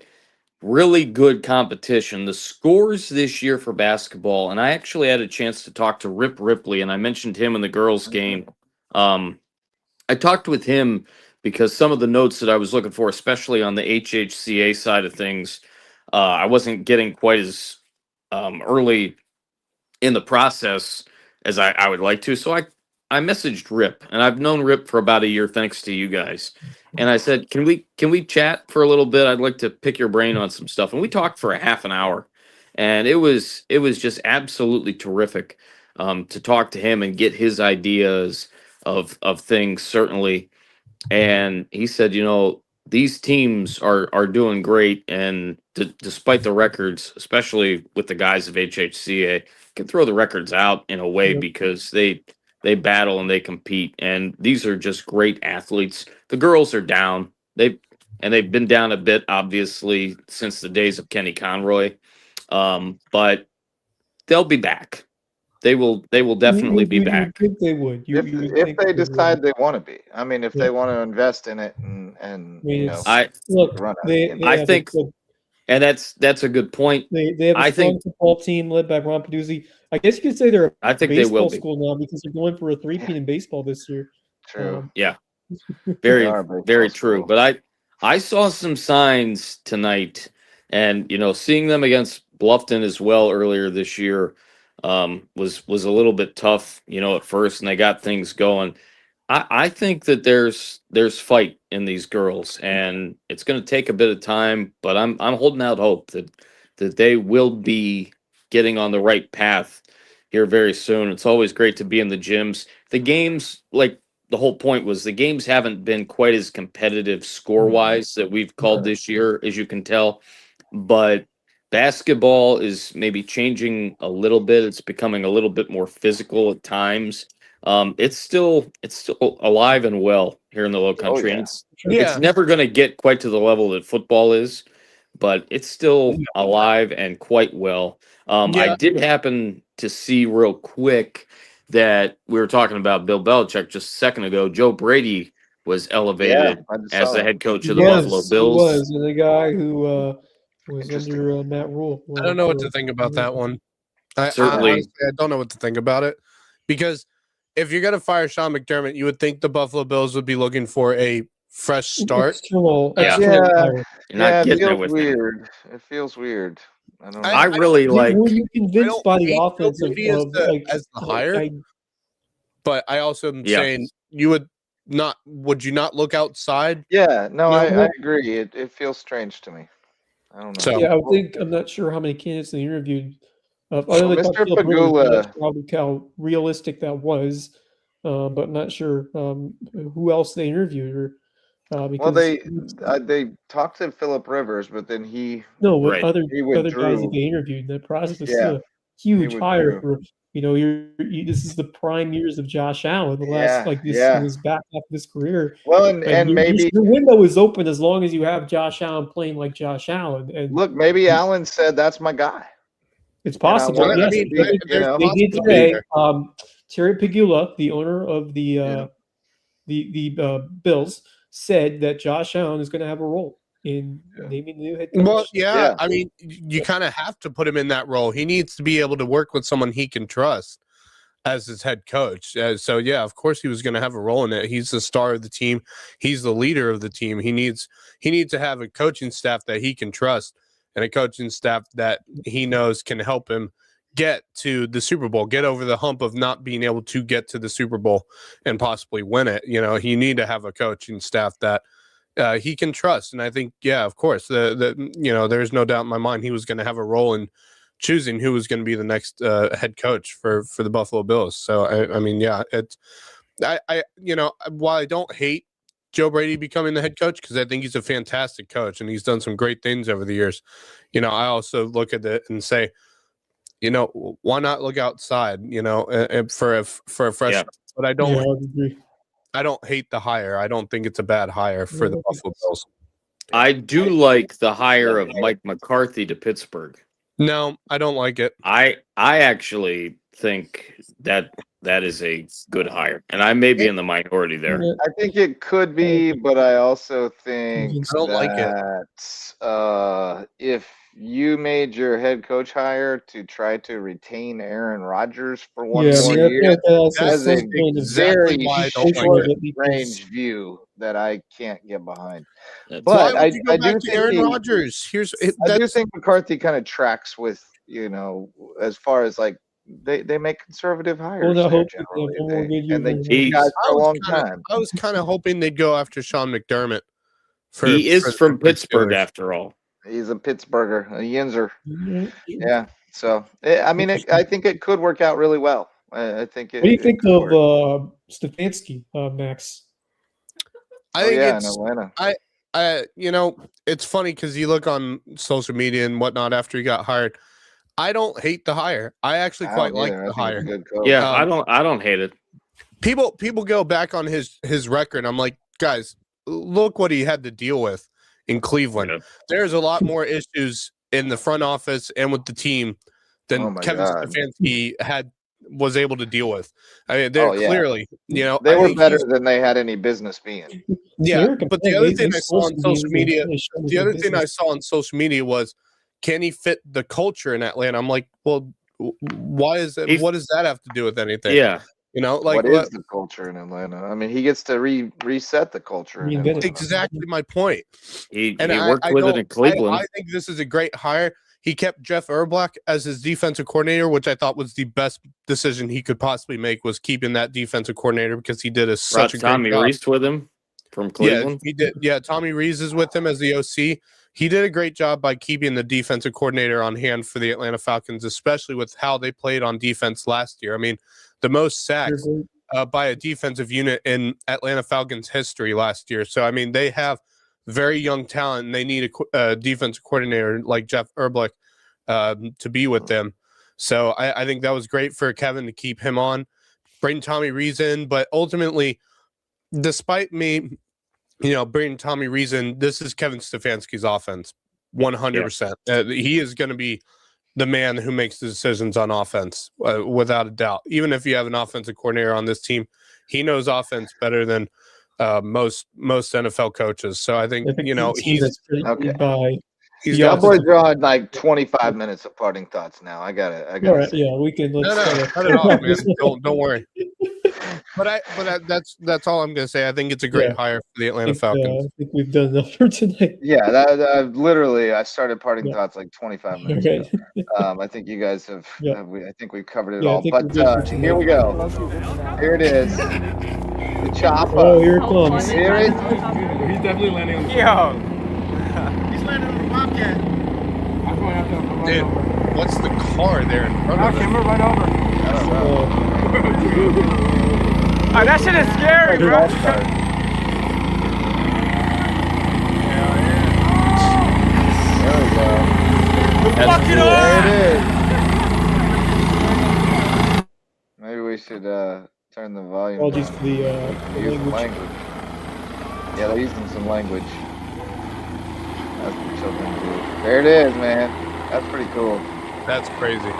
really good competition. The scores this year for basketball, and I actually had a chance to talk to Rip Ripley, and I mentioned him in the girls game. I talked with him because some of the notes that I was looking for, especially on the HHCA side of things, I wasn't getting quite as early in the process as I would like to. So I messaged Rip, and I've known Rip for about a year thanks to you guys. And I said, can we chat for a little bit? I'd like to pick your brain on some stuff. And we talked for a half an hour. And it was just absolutely terrific to talk to him and get his ideas of things, certainly. And he said, these teams are doing great, and despite the records, especially with the guys of HHCA, can throw the records out in a way because they battle and they compete, and these are just great athletes. The girls are down. They've been down a bit, obviously, since the days of Kenny Conroy, but they'll be back. They will definitely be back. You think they would? If they decide they want to be. I mean, if they want to invest in it and I think, and that's a good point. They have a strong football team led by Ron Peduzzi. I guess you could say they're a baseball school now because they're going for a 3-peat in baseball this year. True. Yeah. Very true. But I saw some signs tonight, and seeing them against Bluffton as well earlier this year was a little bit tough, at first, and they got things going. I think that there's fight in these girls, and it's going to take a bit of time, but I'm holding out hope that they will be getting on the right path here very soon. It's always great to be in the gyms. The games, like the whole point was, the games haven't been quite as competitive score wise that we've called this year, as you can tell, but basketball is maybe changing a little bit. It's becoming a little bit more physical at times. It's still alive and well here in the Low Oh, Country, and yeah. it's never going to get quite to the level that football is, but it's still alive and quite well. I Yeah. did happen to see real quick that we were talking about Bill Belichick just a second ago. Joe Brady was Yeah, elevated I just as saw the that. head coach He of the Buffalo was, he Bills. was, and the guy who was Interesting. under Matt Rule. I don't know what to think about that one. I Certainly. honestly, I don't know what to think about it, because if you're going to fire Sean McDermott, you would think the Buffalo Bills would be looking for a fresh start. External Yeah. hire. You're Yeah, not it getting it feels with him. weird. It feels weird. I don't know. I really like. Were you convinced by the hate Joe offense of Brady as the like, hire, but I also am Yeah. saying would you not look outside? Yeah, no, No, I well- agree. It feels strange to me. I don't know. So- yeah, I'm not sure how many candidates they interviewed. I know they talked Mr. to Philip Rivers, I'm not Pagula- sure how realistic that was, but I'm not sure who else they interviewed. Well, Because they talked to Philip Rivers, but then he no, what Right. other He guys that withdrew. they interviewed. That process is Yeah, still a huge hire withdrew. for this is the prime years of Josh Allen. The last Yeah. in his back half of his career. Well, and maybe your window is open as long as you have Josh Allen playing like Josh Allen. And look, maybe Allen said that's my guy. it's And I possible. want Yes, him to be, there's they did possibility say there. Terry Pagula, the owner of the Bills, said that Josh Allen is going to have a role in naming the new head coach. Well, Yeah. I mean, you kind of have to put him in that role. He needs to be able to work with someone he can trust as his head coach. So yeah, of course he was going to have a role in it. He's the star of the team. He's the leader of the team. He needs to have a coaching staff that he can trust, and a coaching staff that he knows can help him get to the Super Bowl, get over the hump of not being able to get to the Super Bowl and possibly win it. You need to have a coaching staff that he can trust. And I think, yeah, of course, there's no doubt in my mind he was going to have a role in choosing who was going to be the next head coach for the Buffalo Bills. So I mean, yeah, it's while I don't hate Joe Brady becoming the head coach, because I think he's a fantastic coach and he's done some great things over the years, I also look at it and say, why not look outside, for a fresh. Yeah. But I Yeah, don't I would agree. I don't hate the hire. I don't think it's a bad hire for the Buffalo Bills. I do like the hire of Mike McCarthy to Pittsburgh. No, I don't like it. I actually think that is a good hire, and I may be in the minority there. I think it could be, but I also think I don't like it. that if you made your head coach hire to try to retain Aaron Rodgers for one Yeah, more I year, feel like that's that's some a kind of very why I don't short like it. range view that I can't get behind. That's- But Why would you go I back do to think Aaron he- Rodgers? I do think McCarthy kind of tracks with, as far as like they make conservative hires Well, I there hope generally. they have one more good year And they than keep Rodgers. guys for a long time. I was kind of hoping they'd go after Sean McDermott. he is for from the Pittsburgh, Steelers. after all. He's a Pittsburgher, a Yinzer. Yeah. Yeah. So I mean, I think it could work out really well. I think it. What do you it think could of work. Stefanski, Max? I think in it's Atlanta. it's funny because you look on social media and whatnot after he got hired. I don't hate the hire. I actually I quite don't like either. I the think it's hire. a good coach. Yeah, I don't hate it. People go back on his record. I'm like, guys, look what he had to deal with in Cleveland. Yeah. There's a lot more issues in the front office and with the team than Oh my Kevin God. Stefanski was able to deal with. I mean, they're Oh, yeah. clearly, They I were think better he's- than they had any business being. Yeah, They're but the complaining. other thing They I saw on supposed to be social able to media, finish on the good other thing I business. saw on social media was, can he fit the culture in Atlanta? I'm like, well, why is that? He's- What does that have to do with anything? Yeah, Like What is the culture in Atlanta? I mean, he gets to reset the culture in Reinvent it. Atlanta. exactly my point. he And worked with it in Cleveland. I think this is a great hire. he kept Jeff Erblack as his defensive coordinator, which I thought was the best decision he could possibly make, was keeping that defensive coordinator because he did such a great Tommy job. Reese with him from Cleveland. Yeah, he did. Yeah, Tommy Reese is with him as the OC. He did a great job by keeping the defensive coordinator on hand for the Atlanta Falcons, especially with how they played on defense last year. I mean, the most sacks by a defensive unit in Atlanta Falcons history last year. So, I mean, they have very young talent, and they need a defensive coordinator like Jeff Erblack to be with them. So I think that was great for Kevin to keep him on, bring Tommy Reese in. But ultimately, despite me, bringing Tommy Reese in, this is Kevin Stefanski's offense, 100%. He is going to be the man who makes the decisions on offense, without a doubt. Even if you have an offensive coordinator on this team, he knows offense better than most NFL coaches. So I think he's okay. He's Cowboys drawing like 25 minutes of parting thoughts now. I got it. All right, yeah, we can. Cut it off, man. Don't worry. But that's all I'm gonna say. I think it's a great hire for the Atlanta Falcons. I think we've done enough for tonight. Yeah, I started parting thoughts like 25 minutes ago. I think you guys have. I think we've covered it all. But here we go. Here it is. The chopper. Oh, here it comes. Here it. He's definitely landing on the He's landing on the Bobcat. I'm going out there. Dude, what's the car there in front of him? We're right over. I don't know. That shit is scary, bro. There we go. Fuck it There up. it is. Maybe we should turn the volume Apologies down. for the language. Yeah, they're using some language. That's what children do. There it is, man. That's pretty cool. That's crazy.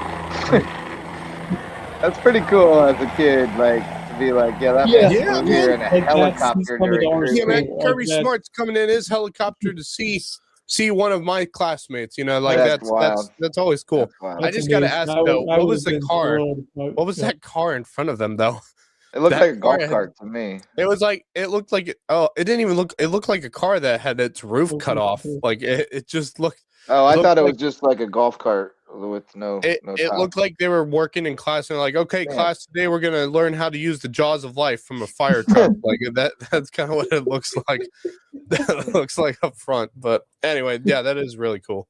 That's pretty cool as a kid, like to be like, that man's here in a helicopter during Yeah, man, Kirby Smart's coming in his helicopter to see one of my classmates. That's always cool. That's I just got to ask though, what was the car? What was that car in front of them though? It looked like a golf cart to me. It looked like it didn't even look. It looked like a car that had its roof cut off. Like it just looked. Oh, I thought it was just like a golf cart with no. It looked like they were working in class and they're like, okay, class, today we're gonna learn how to use the jaws of life from a fire truck. Like that's kind of what it looks like. That looks like up front. But anyway, yeah, that is really cool.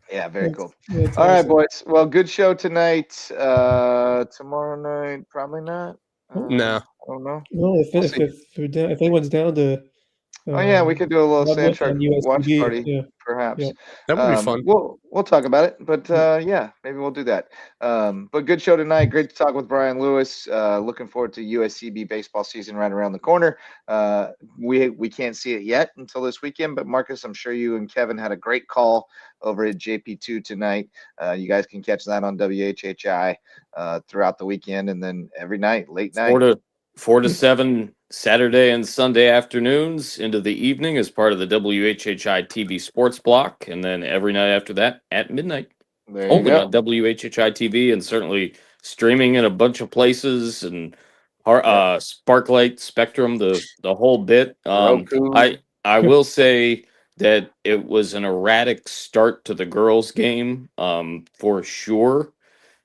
Yeah, very cool. All right, boys. Well, good show tonight. Tomorrow night, probably not. No. I don't know. Well, if anyone's down to. We could do a little Love Sandtrack on USCB, watch party, yeah. perhaps. Yeah. That would be fun. We'll talk about it, but maybe we'll do that. But good show tonight. Great to talk with Brian Lewis. Looking forward to USCB baseball season right around the corner. We can't see it yet until this weekend, but Marcus, I'm sure you and Kevin had a great call over at JP2 tonight. You guys can catch that on WHHI throughout the weekend, and then every night, late night. 4 to 7 Saturday and Sunday afternoons into the evening as part of the WHHI TV sports block, and then every night after that at midnight. Only on WHHI TV, and certainly streaming in a bunch of places, and Sparklight, Spectrum, the whole bit. I will say that it was an erratic start to the girls' game, for sure,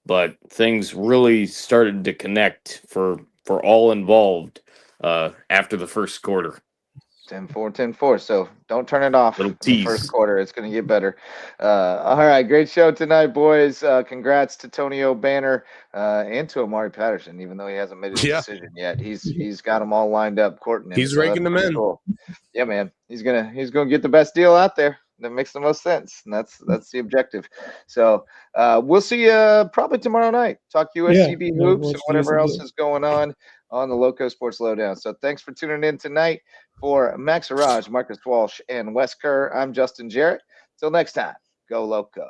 but things really started to connect for all involved after the first quarter. 10-4. So don't turn it off in the first quarter. It's going to get better. All right. Great show tonight, boys. Congrats to Tony O'Banner and to Amari Patterson, even though he hasn't made his decision yet. He's got them all lined up, courting him. He's raking them in. Cool. Yeah, man. He's gonna get the best deal out there that makes the most sense, and that's the objective. So we'll see you probably tomorrow night. Talk USCB hoops and whatever else is going on the LowcoSports Lowdown. So thanks for tuning in tonight. For Max Araj, Marcus Walsh, and Wes Kerr, I'm Justin Jarrett. Till next time, go Lowco.